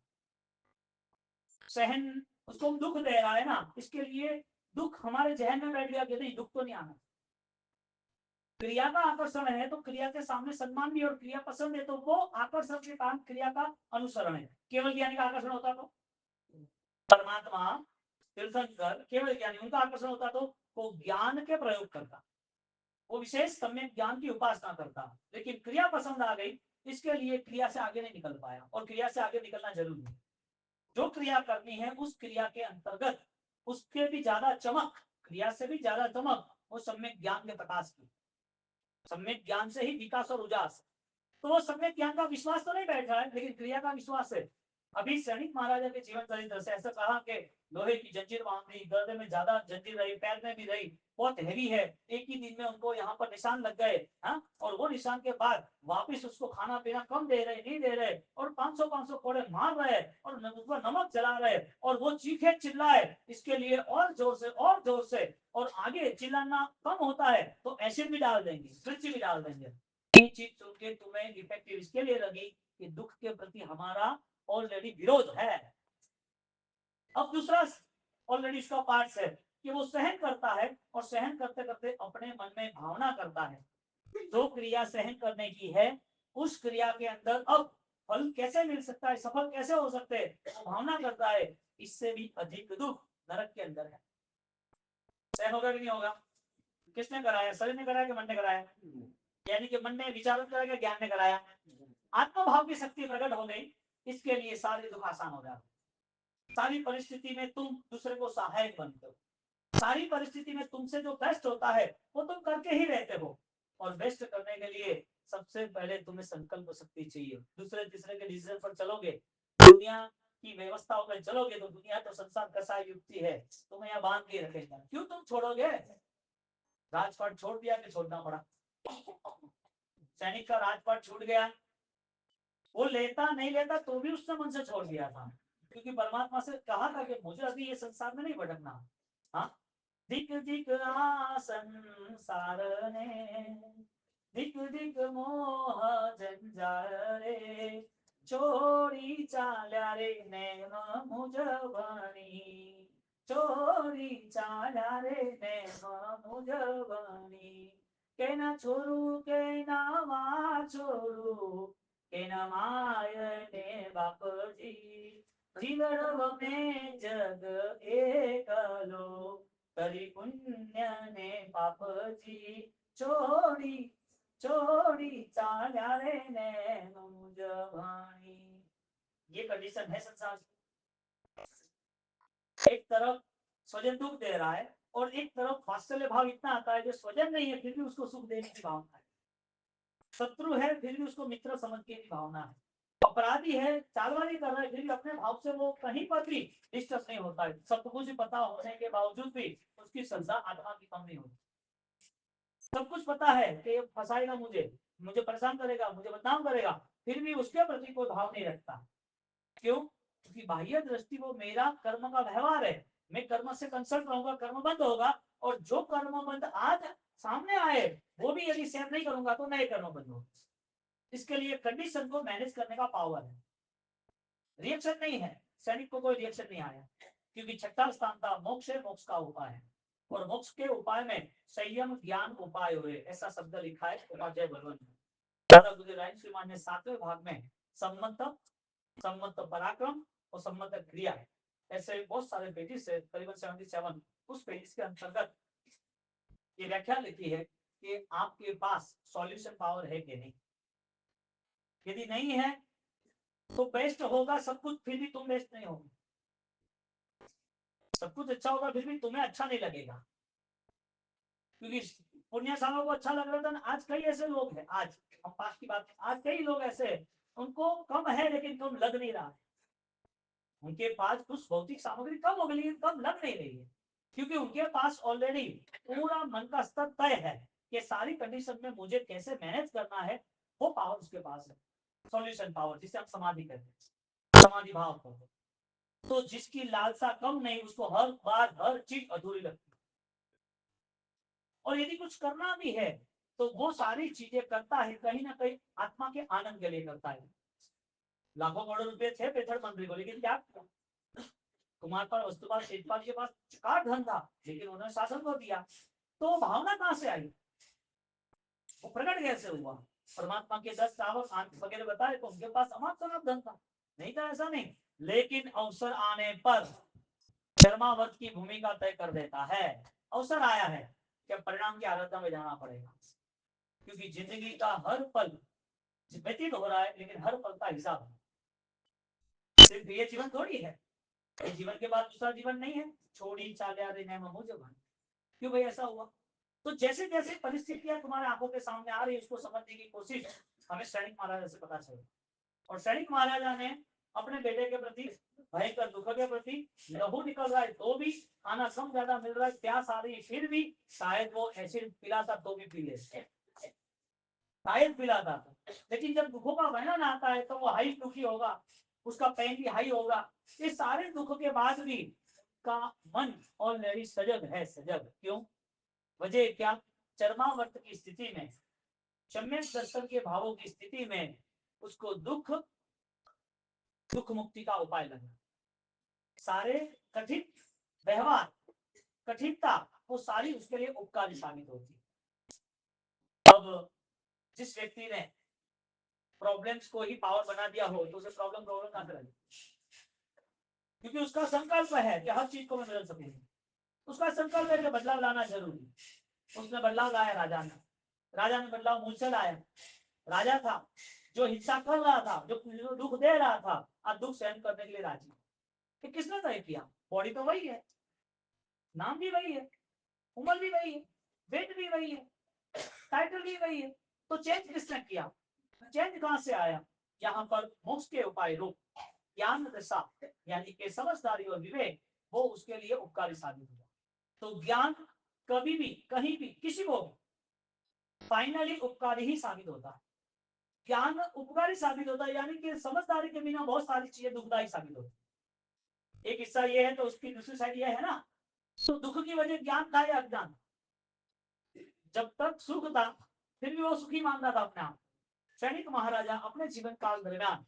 सहन उसको दुख दे रहा है ना, इसके लिए दुख हमारे जहन में बैठ गया कि नहीं दुख तो नहीं आना। क्रिया का आकर्षण है तो क्रिया के सामने सम्मान भी, और क्रिया पसंद है तो वो आकर्षण के कारण क्रिया का अनुसरण है। केवल ज्ञानी का आकर्षण होता तो परमात्मा तीर्थंकर केवल ज्ञानी, उनका आकर्षण होता तो वो ज्ञान के प्रयोग करता, वो विशेष सम्यक ज्ञान की उपासना करता। लेकिन क्रिया पसंद आ गई, इसके लिए क्रिया से आगे नहीं निकल पाया, और क्रिया से आगे निकलना जरूरी है। जो क्रिया करनी है उस क्रिया के अंतर्गत उसके भी ज्यादा चमक, क्रिया से भी ज्यादा चमक वो सम्यक ज्ञान के प्रकाश की। सम्यक ज्ञान से ही विकास और उजास। तो वो सम्यक ज्ञान का विश्वास तो नहीं बैठ रहा है, लेकिन क्रिया का विश्वास है। अभी सैनिक महाराजा के जीवन चरित्र से ऐसा कहा कि लोहे की जंजीर बांध दी, गर्दन में ज्यादा जंजीर रही, पैर में भी रही, बहुत हैवी है। एक ही दिन में उनको यहाँ पर निशान लग गए। हाँ, और वो निशान के बाद वापिस उसको खाना पीना कम दे रहे, नहीं दे रहे, और 500 कोड़े मार रहे और ऊपर नमक जला रहे, और वो चीखे चिल्लाए इसके लिए और जोर से और जोर से, और आगे चिल्लाना कम होता है तो एसिड भी डाल देंगे, मिर्ची भी डाल देंगे। ये चीज सुन के तुम्हें इफेक्टिव इसके लिए लगी कि दुख के प्रति हमारा ऑलरेडी विरोध है। अब दूसरा ऑलरेडी इसका पार्ट है कि वो सहन करता है, और सहन करते करते अपने मन में भावना करता है जो क्रिया सहन करने की है, उस क्रिया के अंदर अब फल कैसे मिल सकता है, सफल कैसे हो सकते हैं, वो भावना करता है। इससे भी अधिक दुख नरक के अंदर है। सहन होगा कि नहीं होगा। किसने कराया, शरीर ने कराया कि मन ने कराया। यानी कि मन ने विचारों कराया, ज्ञान ने कराया। आत्मभाव की शक्ति प्रकट हो गई, इसके लिए सारे दुख आसान हो जाते। सारी परिस्थिति में तुम दूसरे को सहायक बनते हो। सारी परिस्थिति में तुमसे जो बेस्ट होता है वो तुम करके ही रहते हो। और बेस्ट करने के लिए सबसे पहले तुम्हें संकल्प शक्ति चाहिए। दूसरे तीसरे के डिसीजन पर चलोगे, दुनिया की व्यवस्थाओं पर चलोगे तो दुनिया तो संसार कसाई युक्ति है, तुम्हें यहाँ बांध के रखेगा। क्यों तुम छोड़ोगे। राजपाट छोड़ दिया कि छोड़ना पड़ा। सैनिक का राजपाट छूट गया, वो लेता नहीं लेता तो भी उसने मन से छोड़ दिया था, क्योंकि परमात्मा से कहा था कि मुझे अभी ये संसार में नहीं भटकना। हाँ, दिक दिक संसार ने दिक दिक मोह जंजाळ रे, चोरी चाल्या रे नेम मुजवणी, चोरी चाल्या रे नेम मुजवणी, केना छोरू केना मा छोरू, केना माय ने बापजी, जीवन में जग एकलो, करी पुण्य ने पापजी, चोरी चोरी चाल्या रे नैन मुजवानी। ये कंडीशन है संसार की। एक तरफ स्वजन दुख दे रहा है और एक तरफ वात्सल्य भाव इतना आता है जो स्वजन नहीं है फिर भी उसको सुख देने की भावना है, शत्रु है फिर भी उसको मित्र समझने की भावना है, अपराधी है चालवानी कर रहा है फिर भी अपने भाव से वो कहीं पर भी डिस्टर्ब नहीं होता है। सब कुछ पता होने के बावजूद भी उसकी सजा आत्मा की कम नहीं होती। सब कुछ पता है कि ये फंसाएगा मुझे, मुझे परेशान करेगा, मुझे बदनाम करेगा, फिर भी उसके प्रति कोई भाव नहीं रखता। क्यों? क्योंकि बाह्य दृष्टि वो मेरा कर्म का व्यवहार है, मैं कर्म से कंसल्ट रहूंगा, कर्म बंद होगा, और जो कर्म बंद आज सामने आए वो भी यदि सेव नहीं करूंगा तो नए कर्म बंद होगा। इसके लिए कंडीशन को मैनेज करने का पावर है, रिएक्शन नहीं है। सैनिक को कोई रिएक्शन नहीं आया क्योंकि छठा स्थान था मोक्ष है, मोक्ष का उपाय है, और मोक्ष के उपाय में संयम ज्ञान उपाय हुए ऐसा शब्द लिखा है उपाध्याय भगवान में। दादा गुजराइन श्रीमान ने 7वें भाग में सम्मत सम्मत पराक्रम और सम्मत क्रिया ऐसे बहुत सारे पेजेस है, करीबन 77, उस पेज के अंतर्गत ये व्याख्या लिखी है कि आपके पास सॉल्यूशन पावर है कि नहीं। यदि नहीं है तो बेस्ट होगा सब कुछ, फिर भी तुम बेस्ट नहीं होगे। सब कुछ अच्छा होगा फिर भी तुम्हें अच्छा नहीं लगेगा, क्योंकि पुण्यशालों को अच्छा लग रहा था ना। आज कई ऐसे लोग हैं, आज हम पास की बात, आज कई लोग ऐसे हैं उनको कम है लेकिन कम लग नहीं रहा है। उनके पास कुछ भौतिक सामग्री कम हो गई लेकिन कम लग नहीं रही है, क्योंकि उनके पास ऑलरेडी पूरा मन का स्तर तय है कि सारी कंडीशन में मुझे कैसे मैनेज करना है, वो पावर उसके पास है। सॉल्यूशन पावर जिसे हम समाधि कहते हैं, समाधि भाव को। तो जिसकी लालसा कम नहीं उसको हर बार हर चीज अधूरी लगती है, और यदि कुछ करना भी है तो वो सारी चीजें करता है कहीं ना कहीं आत्मा के आनंद के लिए करता है। लाखों करोड़ रुपए थे पेथड़ मंत्री को, लेकिन क्या कुमार पर वस्तुपाल शेषपाल के पास चकार धन था लेकिन उन्होंने शासन को दिया। तो भावना कहां से आई, वो प्रकट कैसे हुआ? परमात्मा के 10 चावल आंख वगैरह बताए तो उनके पास अमाप शराब धन था, नहीं था ऐसा नहीं। लेकिन अवसर आने पर चरमावर्त की भूमिका तय कर देता है। अवसर आया है कि परिणाम की आराधना में जाना पड़ेगा, क्योंकि जिंदगी का हर पल व्यतीत हो रहा है लेकिन हर पल का हिसाब सिर्फ ये जीवन थोड़ी है, ये जीवन के बाद दूसरा जीवन नहीं है। छोड़ी चाल्या रे नैम मुजवानी, क्यों भाई ऐसा हुआ? तो जैसे जैसे परिस्थितियां तुम्हारे आंखों के सामने आ रही है उसको समझने की कोशिश हमें सैनिक महाराजा से पता चले। और सैनिक महाराजा ने अपने बेटे के प्रति, भयंकर दुख के प्रति, लहू निकल रहा है तो भी, खाना कम ज्यादा मिल रहा है, प्यास आ रही है फिर भी, शायद वो एसिड पिलाता तो भी पी ले, शायद पिलाता था। लेकिन जब दुखों का वर्णन आता है तो वो हाई दुखी होगा, उसका पेन भी हाई होगा। इस सारे दुख के बाद भी का मन ऑलरेडी सजग है, सजग क्यों? वजह क्या? चरमावर्त की स्थिति में, सम्यक दर्शन के भावों की स्थिति में उसको दुख दुख मुक्ति का उपाय लगा। सारे कठिन व्यवहार, कठिनता, वो सारी उसके लिए उपकारी साबित होती है। अब जिस व्यक्ति ने प्रॉब्लम्स को ही पावर बना दिया हो तो उसे प्रॉब्लम प्रॉब्लम कहां से लगी? क्योंकि उसका संकल्प है कि हर चीज को मैं बदल सकूं, उसका संकल्प है कि बदलाव लाना जरूरी। उसने बदलाव लाया, राजा ने बदलाव मुझसे लाया। राजा था जो हिंसा कर रहा था, जो दुख दे रहा था, अब दुख सहन करने के लिए राजी। कि किसने तय किया? बॉडी तो वही है, नाम भी वही है, उम्र भी वही है, वेट भी वही है, टाइटल भी वही है, तो चेंज किसने किया? चेंज कहां से आया? यहाँ पर मोक्ष के उपाय रूप ज्ञान दशा यानी कि समझदारी और विवेक, वो उसके लिए उपकारी साबित हुआ। तो ज्ञान कभी भी कहीं भी किसी को फाइनली उपकारी ही साबित होता है। ज्ञान उपकारी साबित होता है, यानी कि समझदारी के बिना बहुत सारी चीजें दुखदायी साबित होती है। एक हिस्सा ये है तो उसकी दूसरी साइड ये है ना। तो दुख की वजह ज्ञान था या अज्ञान? जब तक सुख था फिर भी वो सुखी मानता था अपने आप। सैनिक महाराजा अपने जीवन काल दरमियान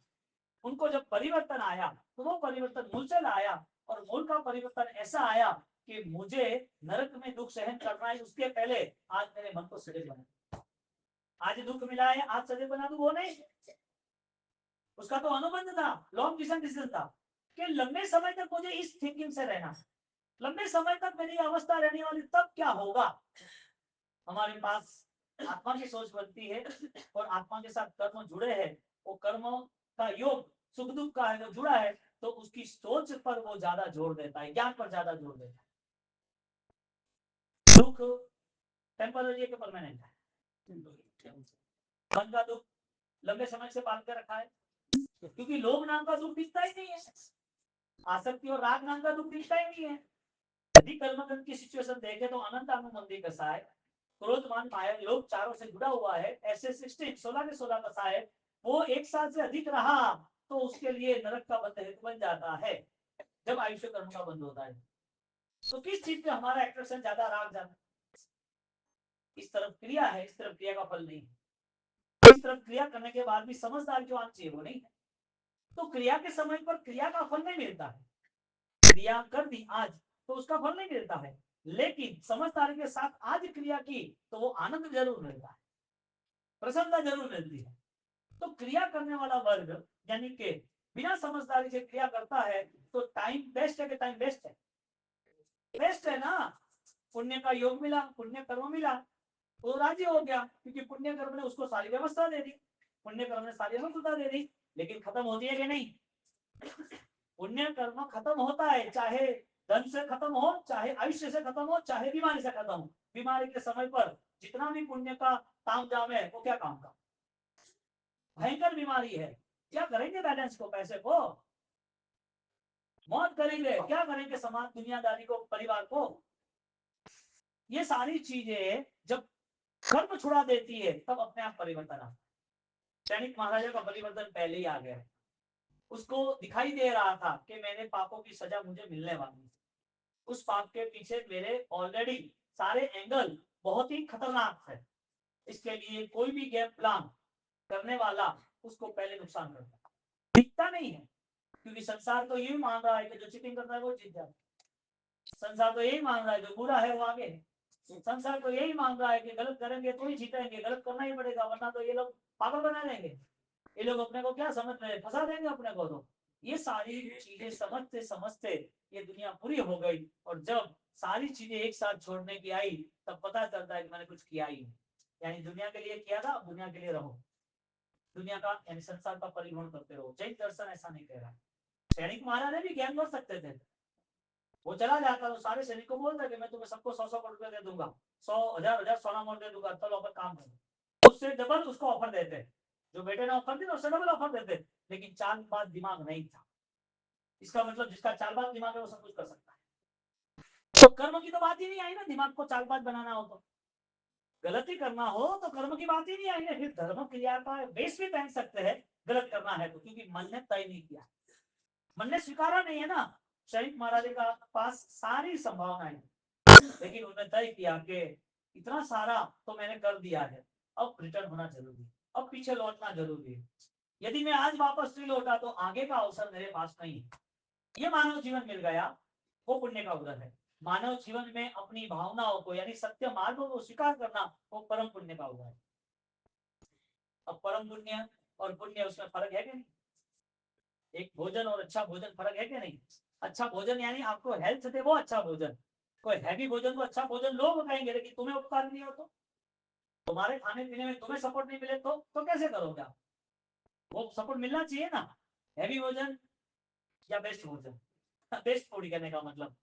उनको जब परिवर्तन आया तो वो परिवर्तन मूलचल आया, और मूल का परिवर्तन ऐसा आया कि मुझे नरक में दुख सहन करना है, उसके पहले आज मेरे मन को सजग बना, आज दुख मिला है आज सजग बना दूं, वो नहीं। उसका तो अनुबंध था, लॉन्ग डिसीजन था कि लंबे समय तक मुझे इस थिंकिंग से रहना, लंबे समय तक मेरी अवस्था रहने वाली, तब क्या होगा। हमारे पास आत्मा की सोच बनती है और आत्मा के साथ कर्म जुड़े हैं, वो कर्म का योग सुख दुख का है वो जुड़ा है, तो उसकी सोच पर वो ज्यादा जोर देता है, ज्ञान पर ज्यादा जोर देता है। दुख टेम्पररी है कि परमानेंट है? मन का दुख लंबे समय से पाल कर रखा है, क्योंकि लोभ नाम का दुख दिखता ही नहीं है, आसक्ति और राग नाम का दुख दिखता ही नहीं है। यदि कर्मकांड की सिचुएशन देखे तो अनंत अनुबंधी कसा है, क्रोधमान माया लोग चारों से जुड़ा हुआ है, ऐसे 16 के 16 कसा है, वो एक साल से अधिक रहा तो उसके लिए नरक का बंध हेतु बन जाता है। जब आयुष्य कर्म का बंद होता है तो किस चीज पे हमारा अट्रैक्शन ज्यादा, राग ज्यादा? इस तरफ क्रिया है, इस तरफ क्रिया का फल नहीं है। इस तरफ क्रिया करने के बाद भी समझदार जो आना चाहिए वो नहीं है, तो क्रिया के समय पर क्रिया का फल नहीं मिलता है। क्रिया कर दी आज तो उसका फल नहीं मिलता है, लेकिन समझदारी के साथ आज क्रिया की तो वो आनंद जरूर मिलता है, प्रसन्नता जरूर मिलती है। तो क्रिया करने वाला वर्ग यानी कि बिना समझदारी से क्रिया करता है तो टाइम बेस्ट है कि टाइम वेस्ट है? वेस्ट है ना। पुण्य का योग मिला, पुण्य कर्म मिला, वो राजी हो गया, क्योंकि पुण्य कर्म ने उसको सारी व्यवस्था दे दी, पुण्य कर्म ने सारी अनुकूलता दे दी। लेकिन खत्म होती है कि नहीं? पुण्य कर्म खत्म होता है, चाहे धन से खत्म हो, चाहे आयुष्य से खत्म हो, चाहे बीमारी से खत्म हो। बीमारी के समय पर जितना भी पुण्य का ताम जाम है वो क्या काम का? भयंकर बीमारी है, क्या करेंगे बैलेंस को, पैसे को? मौत करेंगे, क्या करेंगे समाज दुनियादारी को, परिवार को? ये सारी चीजें जब कर्म छुड़ा देती है तब अपने आप परिवर्तन आता है। सैनिक महाराजा का परिवर्तन पहले ही आ गया है, उसको दिखाई दे रहा था कि मैंने पापों की सजा मुझे मिलने वाली है, उस पाप के पीछे मेरे ऑलरेडी सारे एंगल बहुत ही खतरनाक है, इसके लिए कोई भी गेम प्लान करने वाला उसको पहले नुकसान करता है, दिखता नहीं है। क्योंकि संसार तो यही मान रहा है कि जो चीटिंग करता है वो जीत जाता है, संसार तो यही मान रहा है जो बुरा है वो आगे है, संसार तो यही मान रहा है कि गलत करेंगे तो ही जीतेंगे, गलत करना ही पड़ेगा वरना तो ये लोग पागल बना देंगे, ये लोग अपने को क्या समझ रहे हैं, फंसा देंगे अपने को। तो ये सारी चीजें समझते समझते ये दुनिया पूरी हो गई, और जब सारी चीजें एक साथ छोड़ने की आई तब पता चलता है कि मैंने कुछ किया ही नहीं, यानी दुनिया के लिए किया था, दुनिया के लिए रहो, दुनिया का यानी संसार का परिभ्रमण करते रहो। जैन दर्शन ऐसा नहीं कह रहा। सैनिक महाराज भी ज्ञान कर सकते थे, वो चला जाता तो सारे सैनिक को बोलता कि मैं तुम्हें सबको 100 करोड़ रुपए दे दूंगा, 100,000 सोना मोल दे दूंगा, चलो अपन काम करो, उससे डबल उसको ऑफर देते, जो बेटे ने ऑफर दी उससे डबल ऑफर देते। लेकिन चालबाज दिमाग नहीं था, इसका मतलब जिसका चालबाज दिमाग है वो सब कुछ कर सकता है। तो कर्म की तो बात ही नहीं आई ना, दिमाग को चालबाज बनाना हो तो, गलती करना हो तो कर्म की बात ही नहीं आई ना, फिर धर्म क्रिया का बेस भी पहन सकते हैं गलत करना है तो, क्योंकि मन ने तय नहीं किया, मन ने स्वीकारा नहीं है ना। शहीद महाराज का पास सारी संभावनाएं, लेकिन उन्होंने तय किया कि इतना सारा तो मैंने कर दिया है, अब रिटर्न होना जरूरी है, अब पीछे लौटना जरूरी है। यदि मैं आज वापस नहीं लौटा तो आगे का अवसर मेरे पास नहीं है। ये मानव जीवन मिल गया वो पुण्य का उदय है। मानव जीवन में अपनी भावनाओं को यानी सत्य मार्गों को स्वीकार करना वो परम पुण्य का उदय है। अब परम पुण्य और पुण्य उसमें फर्क है कि नहीं? एक भोजन और अच्छा भोजन फर्क है कि नहीं? अच्छा भोजन यानी आपको हेल्थ दे वो अच्छा भोजन, कोई हैवी भोजन को अच्छा भोजन लोग कहेंगे, लेकिन तुम्हें उपकार नहीं हो तो, तुम्हारे खाने पीने में तुम्हें सपोर्ट नहीं मिले तो कैसे करोगे आप? वो सपोर्ट मिलना चाहिए ना। हैवी भोजन या बेस्ट भोजन, बेस्ट फूड कहने का मतलब।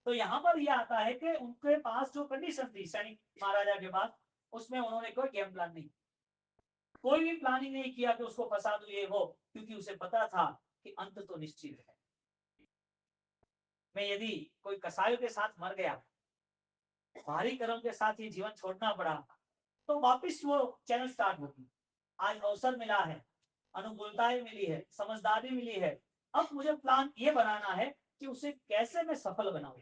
तो यहाँ पर यह आता है कि उनके पास जो कंडीशन थी सैनिक महाराजा के पास, उसमें उन्होंने कोई गेम प्लान नहीं, कोई भी प्लानिंग नहीं किया कि उसको फंसा दो ये वो, क्योंकि उसे पता था कि अंत तो निश्चित है। मैं यदि कोई कसायों के साथ मर गया, भारी कर्म के साथ ये जीवन छोड़ना पड़ा, तो वापिस वो चैनल स्टार्ट होगी। आज अवसर मिला है, अनुकूलताएं मिली है, समझदारी मिली है, अब मुझे प्लान ये बनाना है कि उसे कैसे मैं सफल बनाऊं।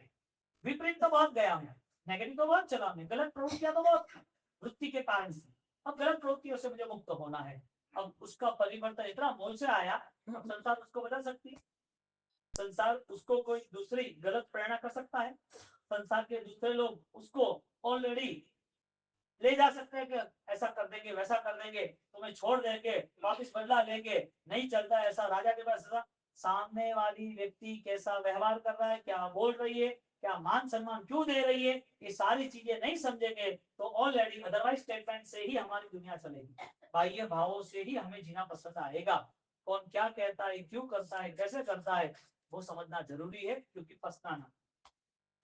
विपरीत तो बहुत गया मैं, नेगेटिव तो बहुत चला मैं, गलत प्रवृत्तियां तो बहुत वृत्ति के कारण से। अब गलत प्रवृत्तियों से मुझे मुक्त होना है। अब उसका परिवर्तन इतना मोल से आया, संसार उसको बदल सकती है। संसार उसको कोई दूसरी गलत प्रेरणा कर सकता है। संसार के दूसरे लोग उसको ऑलरेडी ले जा सकते हैं कि ऐसा कर देंगे, वैसा कर देंगे, तुम्हें छोड़ देंगे, वापस बदला लेंगे, नहीं चलता ऐसा, राजा के पास ऐसा। सामने वाली व्यक्ति कैसा व्यवहार कर रहा है, क्या बोल रही है, क्या मान सम्मान क्यों दे रही है, ये सारी चीजें नहीं समझेंगे तो ऑलरेडी अदरवाइज स्टेटमेंट से ही हमारी दुनिया चलेगी। बाह्य भावों से ही हमें जीना पसंद आएगा। कौन क्या कहता है, क्यों करता है, कैसे करता है, वो समझना जरूरी है, क्योंकि फंसना ना।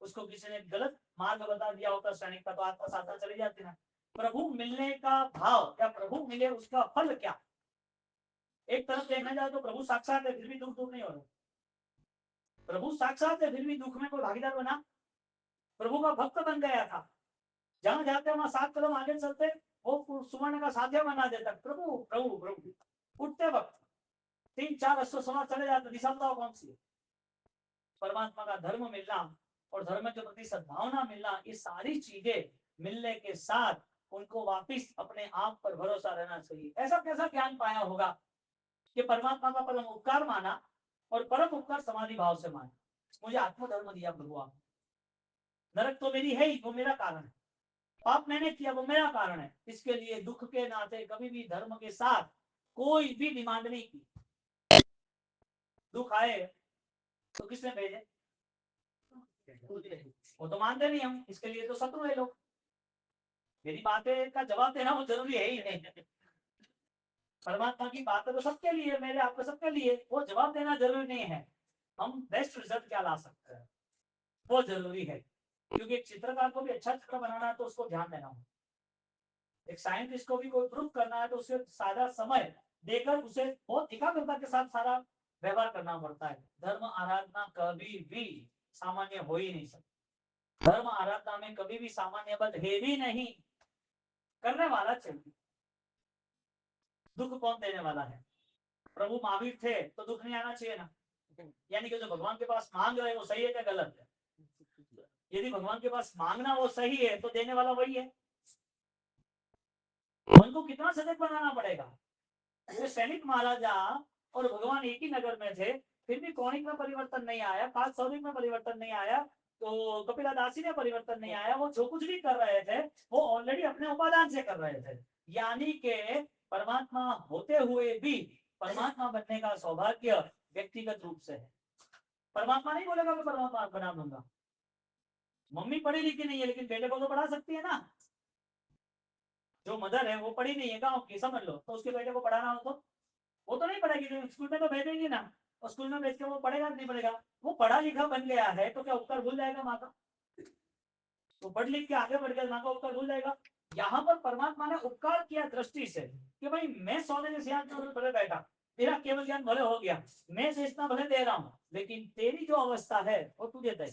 उसको किसी ने गलत मार्ग बता दिया होता सैनिक का, तो आत्मा साधना चली जाती ना। प्रभु मिलने का भाव या प्रभु मिले उसका फल क्या। एक तरफ देखा जाए तो प्रभु साक्षात है, फिर भी दुख दूर नहीं हो रहा। प्रभु साक्षात है, फिर भी दुख में कोई भागीदार बना, प्रभु का भक्त बन गया था, जहां जाते वहां 7 कदम आगे चलते, वो सुवर्ण का साध्य बना देता। प्रभु प्रभु प्रभु उठते वक्त 3-4 अश्व सवार चले जाते, दिशा बताओ कौन सी। परमात्मा का धर्म मिलना और धर्म के प्रति सद्भावना मिलना, ये सारी चीजें मिलने के साथ उनको वापिस अपने आप पर भरोसा रहना चाहिए। ऐसा कैसा ज्ञान पाया होगा कि परमात्मा का परम उपकार माना और परम उपकार समाधि भाव से माना। मुझे आत्मधर्म दिया प्रभु आप, नरक तो मेरी है ही, वो मेरा कारण है, पाप मैंने किया वो मेरा कारण है, इसके लिए दुख के नाते कभी भी धर्म के साथ कोई भी डिमांड नहीं की। दुख आए तो किसने भेजे, वो तो मानते नहीं हम, इसके लिए तो शत्रु है लोग। मेरी बातें का जवाब देना वो जरूरी है ही नहीं। परमात्मा की बातें तो सबके लिए, मेरे आपके सबके लिए, वो जवाब देना जरूरी नहीं है। हम बेस्ट रिजल्ट क्या ला सकते हैं वो जरूरी है, क्योंकि एक चित्रकार को भी अच्छा चित्र बनाना है तो उसको ध्यान देना हो। एक साइंटिस्ट को भी कोई प्रूफ करना है तो उसे सारा समय देकर उसे बहुत एकाग्रता के साथ सारा व्यवहार करना पड़ता है। धर्म आराधना कभी भी सामान्य हो ही नहीं सकती। धर्म आराधना में कभी भी सामान्य पद है भी नहीं, करने वाला चाहिए। दुख कौन देने वाला है, प्रभु महावीर थे तो दुख नहीं आना चाहिए ना। यानी कि जो भगवान के पास मांग रहे वो सही है क्या गलत है। यदि भगवान के पास मांगना वो सही है तो देने वाला वही है। मन को कितना सजग बनाना पड़ेगा। जैसे सैनिक महाराजा और भगवान एक ही नगर में थे, फिर भी कौणिक में परिवर्तन नहीं आया, काल सौरिक में परिवर्तन नहीं आया, तो कपिला दासी में परिवर्तन नहीं आया। वो जो कुछ भी कर रहे थे वो ऑलरेडी अपने उपादान से कर रहे थे। यानी के परमात्मा होते हुए भी परमात्मा बनने का सौभाग्य व्यक्तिगत रूप से है। परमात्मा नहीं बोलेगा मैं परमात्मा बना दूंगा। मम्मी पढ़ी लिखी नहीं है लेकिन बेटे को तो पढ़ा सकती है ना। जो मदर है वो पढ़ी नहीं है गाँव की, समझ लो, तो उसके बेटे को पढ़ाना हो तो वो तो नहीं पढ़ेगी, तो स्कूल में तो भेजेंगी ना। और स्कूल में भेज के वो पढ़ेगा नहीं पढ़ेगा। वो पढ़ा लिखा बन गया है तो क्या उपकार भूल जाएगा माँ का। तो पढ़ लिख के आगे बढ़ गया, माँ का उपकार भूल जाएगा। यहाँ पर परमात्मा ने उपकार किया दृष्टि से कि भाई मैं सोने के सियान के भले बैठा, तेरा केवल ज्ञान भले हो गया, मैं इतना भले दे रहा हूँ, लेकिन तेरी जो अवस्था है वो तुझे तय।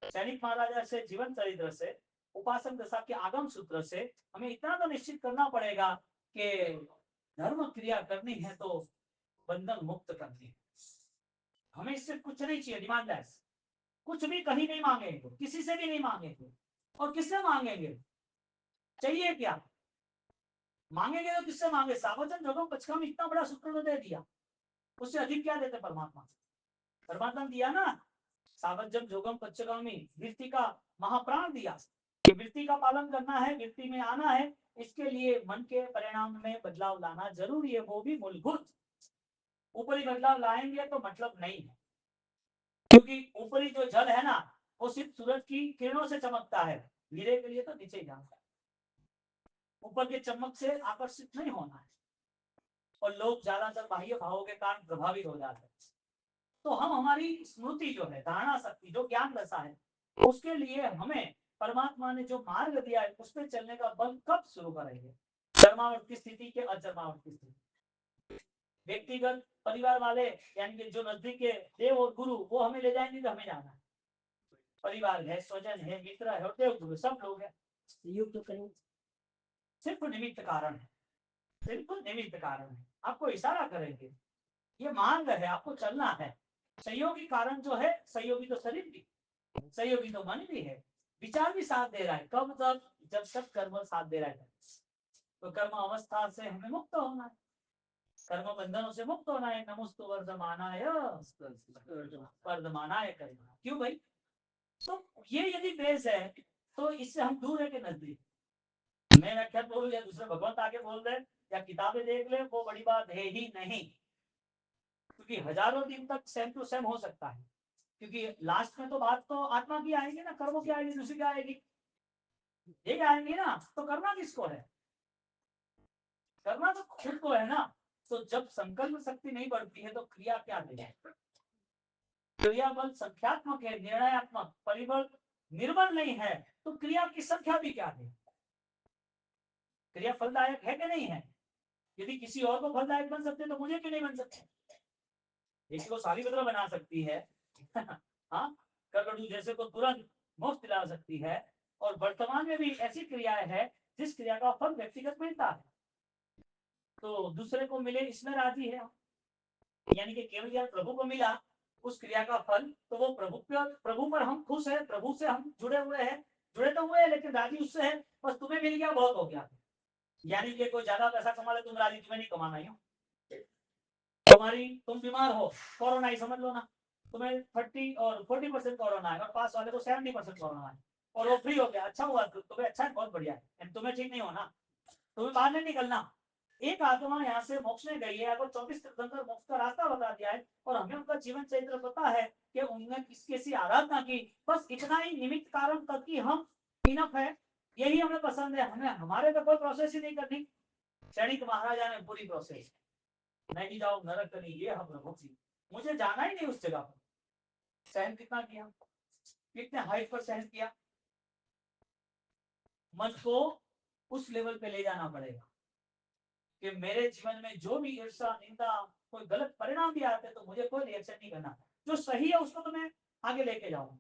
सैनिक महाराजा से जीवन चरित्र से उपासन दशा के आगम सूत्र से हमें इतना तो निश्चित करना पड़ेगा कि धर्म क्रिया करनी है तो बंधन मुक्त करनी है। हमें इससे कुछ नहीं चाहिए, डिमांडलेस, कुछ भी कहीं नहीं मांगेंगे, किसी से भी नहीं मांगेंगे। और किससे मांगेंगे, चाहिए क्या मांगेंगे तो किससे मांगे। सावचन जोगम पचका में इतना बड़ा सूत्र दे दिया, उससे अधिक क्या देते परमात्मा। परमात्मा दिया ना, सावजम जोगम पच्चगामी वृत्ति का महाप्राण दिया। वृत्ति का पालन करना है, वृत्ति में आना है, इसके लिए मन के परिणाम में बदलाव लाना जरूरी है, वो भी मूलभूत। ऊपरी बदलाव लाएंगे तो मतलब नहीं है, क्योंकि ऊपरी जो जल है ना वो सिर्फ सूरज की किरणों से चमकता है, हीरे के लिए तो नीचे ही जाता है। ऊपर के चमक से आकर्षित नहीं होना है, और लोग ज्यादातर बाह्य भावों के कारण प्रभावित हो जाते हैं। तो हम हमारी स्मृति जो है, धारणा शक्ति जो ज्ञान दशा है, उसके लिए हमें परमात्मा ने जो मार्ग दिया है उस पर चलने का बल कब शुरू करेंगे। कर्मावर्ती स्थिति के अजन्मावर्ती स्थिति, व्यक्तिगत परिवार वाले यानी कि जो नजदीक के देव और गुरु वो हमें ले जाएंगे तो हमें जाना है। परिवार है, स्वजन है, मित्र है और देव गुरु सब लोग हैं, युक्त करें, सिर्फ निमित्त कारण है, बिल्कुल निमित्त कारण है। आपको इशारा करेंगे, ये मार्ग है, आपको चलना है। सहयोगी कारण जो है, सहयोगी तो शरीर भी, सहयोगी तो मन भी है, विचार भी साथ दे रहा है। कब तक? जब तक कर्म साथ दे रहा है। तो कर्म अवस्था से हमें मुक्त होना है, कर्म बंधनों से मुक्त होना है। नमोस्तु वर्धमानाय वर्धमानाय कर्म। क्यों भाई? तो ये यदि बेस है तो इससे हम दूर है कि नजदीक? मैं व्याख्या बोलूं या दूसरे भगवंत आके बोल रहे या किताबें देख ले, वो बड़ी बात है ही नहीं, क्योंकि हजारों दिन तक सेम टू सेम हो सकता है। क्योंकि लास्ट में तो बात तो आत्मा की आएगी ना, कर्मों की आएगी, दूसरी की आएगी, ये आएंगी ना। तो करना किसको है? करना तो खुद को है ना। तो जब संकल्प शक्ति नहीं बढ़ती है तो क्रिया क्या दे? क्रिया बल संख्यात्मक है, निर्णयात्मक, परिबल निर्बल नहीं है, तो क्रिया की संख्या भी क्या दे? क्रिया फलदायक है कि नहीं है? यदि किसी और को फलदायक बन सकते तो मुझे क्यों नहीं बन सकते? किसी को सालिभद्र बना सकती है हाँ, ककड़ू जैसे को तुरंत मुफ्त दिला सकती है। और वर्तमान में भी ऐसी क्रियाएं है जिस क्रिया का फल व्यक्तिगत मिलता है, तो दूसरे को मिले इसमें राजी है। यानी कि केवल यार प्रभु को मिला उस क्रिया का फल, तो वो प्रभु पर हम खुश है, प्रभु से हम जुड़े हुए हैं, जुड़े तो हुए हैं लेकिन राजी उससे है, बस तुम्हें मिल गया बहुत हो गया। यानी कि कोई ज्यादा पैसा कमा ले, तुम राजी, तुम्हें नहीं कमाना है। तुम बीमार हो, कोरोना ही समझ लो ना, तुम्हें 30 और 40% कोरोना है और पास वाले को 70% कोरोना है और वो फ्री हो गया, अच्छा हुआ, तुम्हें अच्छा है, बहुत बढ़िया है, तुम्हें ठीक नहीं होना, तुम्हें बाहर नहीं निकलना। एक आत्मा यहाँ से मोक्ष में गई है, अगर 24 तीर्थंकर मोक्ष का रास्ता बता दिया है और हमें उनका जीवन चरित्र पता है कि उन्होंने किस कैसी आराधना की, बस इतना ही निमित्त कारण तक कि हम इनफ है, यही हमें पसंद है, हमें हमारे पे कोई प्रोसेस ही नहीं करनी। क्षणिक महाराजा ने पूरी प्रोसेस, नहीं जाओ नरक करी ये हम प्रभु जी, मुझे जाना ही नहीं उस जगह पर। सहन कितना किया, कितने हाइट पर सहन किया। मन को उस लेवल पे ले जाना पड़ेगा कि मेरे जीवन में जो भी ईर्षा, निंदा, कोई गलत परिणाम भी आते तो मुझे कोई रिएक्शन नहीं करना। जो सही है उसको तो मैं आगे लेके जाऊंगा,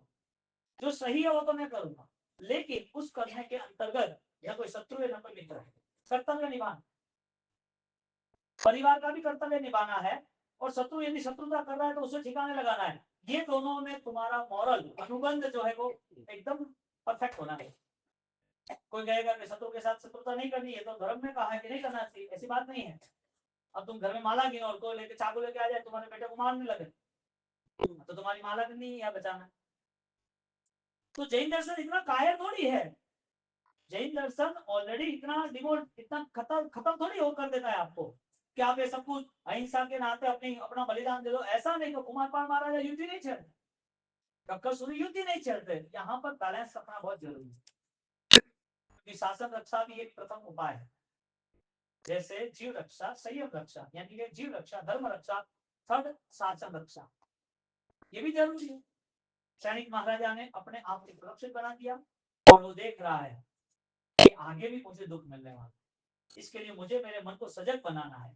जो सही है वो तो मैं करूंगा, लेकिन उस करने के अंतर्गत न कोई शत्रु है न कोई मित्र है। कर्तव्य निभाना, परिवार का भी कर्तव्य निभाना है, और शत्रु यदि शत्रुता कर रहा है तो उसे ठिकाने लगाना है। ये दोनों में तुम्हारा मॉरल अनुबंध जो है वो एकदम परफेक्ट होना है। कोई कहेगा कि शत्रु के साथ शत्रुता नहीं करनी है, तो धर्म में कहा है कि नहीं करना चाहिए, ऐसी बात नहीं है। अब तुम घर में माला गिनो और कोई लेके चाकू लेके आ जाए तुम्हारे बेटे को मारने लगे, तो तुम्हारी माला करनी है या बचाना। तो जैन दर्शन इतना कायर थोड़ी है, जैन दर्शन ऑलरेडी इतना डिवोट, इतना खत्म थोड़ी हो कर देता है आपको कि आप ये सब कुछ अहिंसा के नाते अपना बलिदान दे दो। ऐसा नहीं, तो कुमार पाल महाराजा युद्ध ही नहीं छेड़ते, कक्कर सूरी युद्ध ही नहीं छेड़ते। यहाँ पर बैलेंस रखना बहुत जरूरी है, क्योंकि शासन रक्षा भी एक प्रथम उपाय है। जैसे जीव रक्षा, संयम रक्षा, यानी कि जीव रक्षा, धर्म रक्षा, थर्ड शासन रक्षा, ये भी जरूरी है। सैनिक महाराजा ने अपने आप को सुरक्षित बना दिया और वो देख रहा है कि आगे भी मुझे दुख मिलने वाला, इसके लिए मुझे मेरे मन को सजग बनाना है।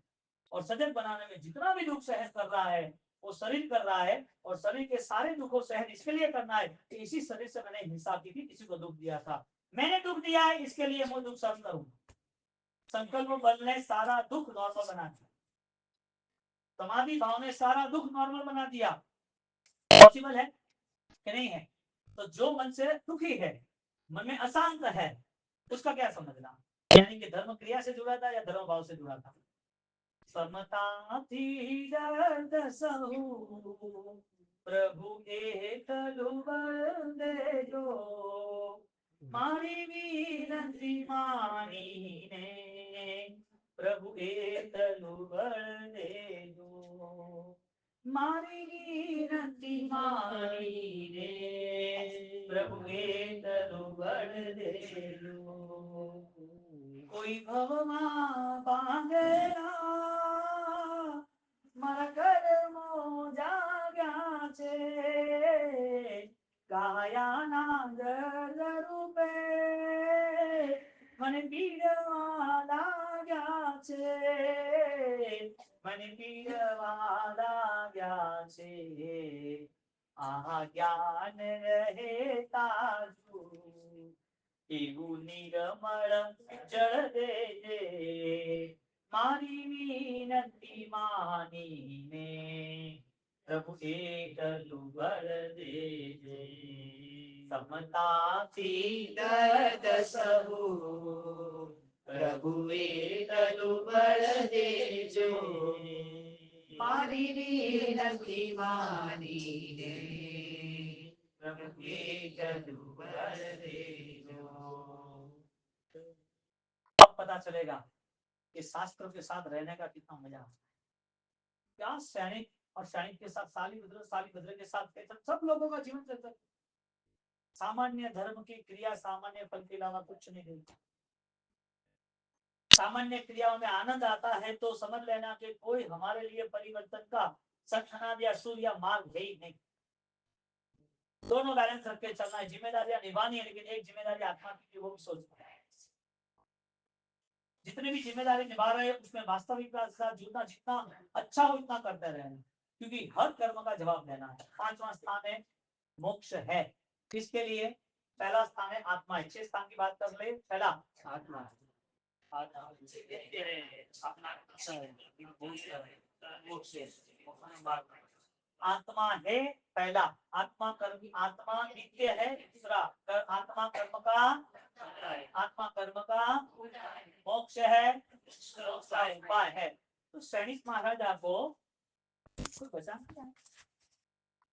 और सजग बनाने में जितना भी दुख सहन कर रहा है वो शरीर कर रहा है, और शरीर के सारे दुखों सहन इसके लिए करना है कि इसी शरीर से मैंने हिंसा की थी, किसी को दुख दिया था, मैंने दुख दिया है, इसके लिए मैं दुख सहन करूंगा। संकल्प बल ने सारा दुख नॉर्मल बना दिया, समाधि भाव ने सारा दुख नॉर्मल बना दिया। पॉसिबल है कि नहीं है? तो जो मन से दुखी है, मन में अशांत है, उसका क्या समझना, यानी कि धर्म क्रिया से जुड़ा था या धर्म भाव से जुड़ा था। समता थी दर्द सहु प्रभु एक दे जो, मारी विनती मानी ने प्रभु एक दे जो, मारी विनती मानी ने प्रभु एक दे जो। कोई भवमा बांधेला मारा कर्मो जाग्या छे, कायाना दर्द रूपे મને પીડવા લાગ્યા છે, મને પીડવા લાગ્યા છે, આ જ્ઞાન રહેતા જુ એવું નિર્મળ જળ દેજે, મારી વિનંતી માનીને प्रभु एकलु बल दीजे, समता थी दर्द सहु, प्रभु एकलु बल देजो, मारी विनती मानीने, प्रभु एकलु बल देजो। अब पता चलेगा कि शास्त्र के साथ रहने का कितना मजा है। क्या सैनिक और सैनिक के साथ साली भद्र के साथ सब लोगों का जीवन चलता है। सामान्य धर्म की क्रिया सामान्य फल के अलावा कुछ नहीं देती। सामान्य क्रियाओं में आनंद आता है तो समझ लेना कि कोई हमारे लिए परिवर्तन का सक्षणाद या सूर्य या मार्ग है ही नहीं। दोनों बैलेंस रख के चलना है, जिम्मेदारियां निभानी है, लेकिन एक जिम्मेदारी आत्मा की वो भी सोचना है। जितनी भी जिम्मेदारी निभा रहे हैं उसमें वास्तविकता के साथ जुड़ना, जितना अच्छा हो उतना करते रहना, क्योंकि हर कर्म का जवाब देना है। 5वां स्थान है मोक्ष है। किसके लिए? पहला स्थान है आत्मा है। 6 स्थान की बात कर ले। पहला आत्मा, आत्मा है पहला। आत्मा कर्म, आत्मा नित्य है दूसरा। आत्मा कर्म का, आत्मा कर्म का मोक्ष है, उपाय है। तो सैनिक महाराजा को बचाना है।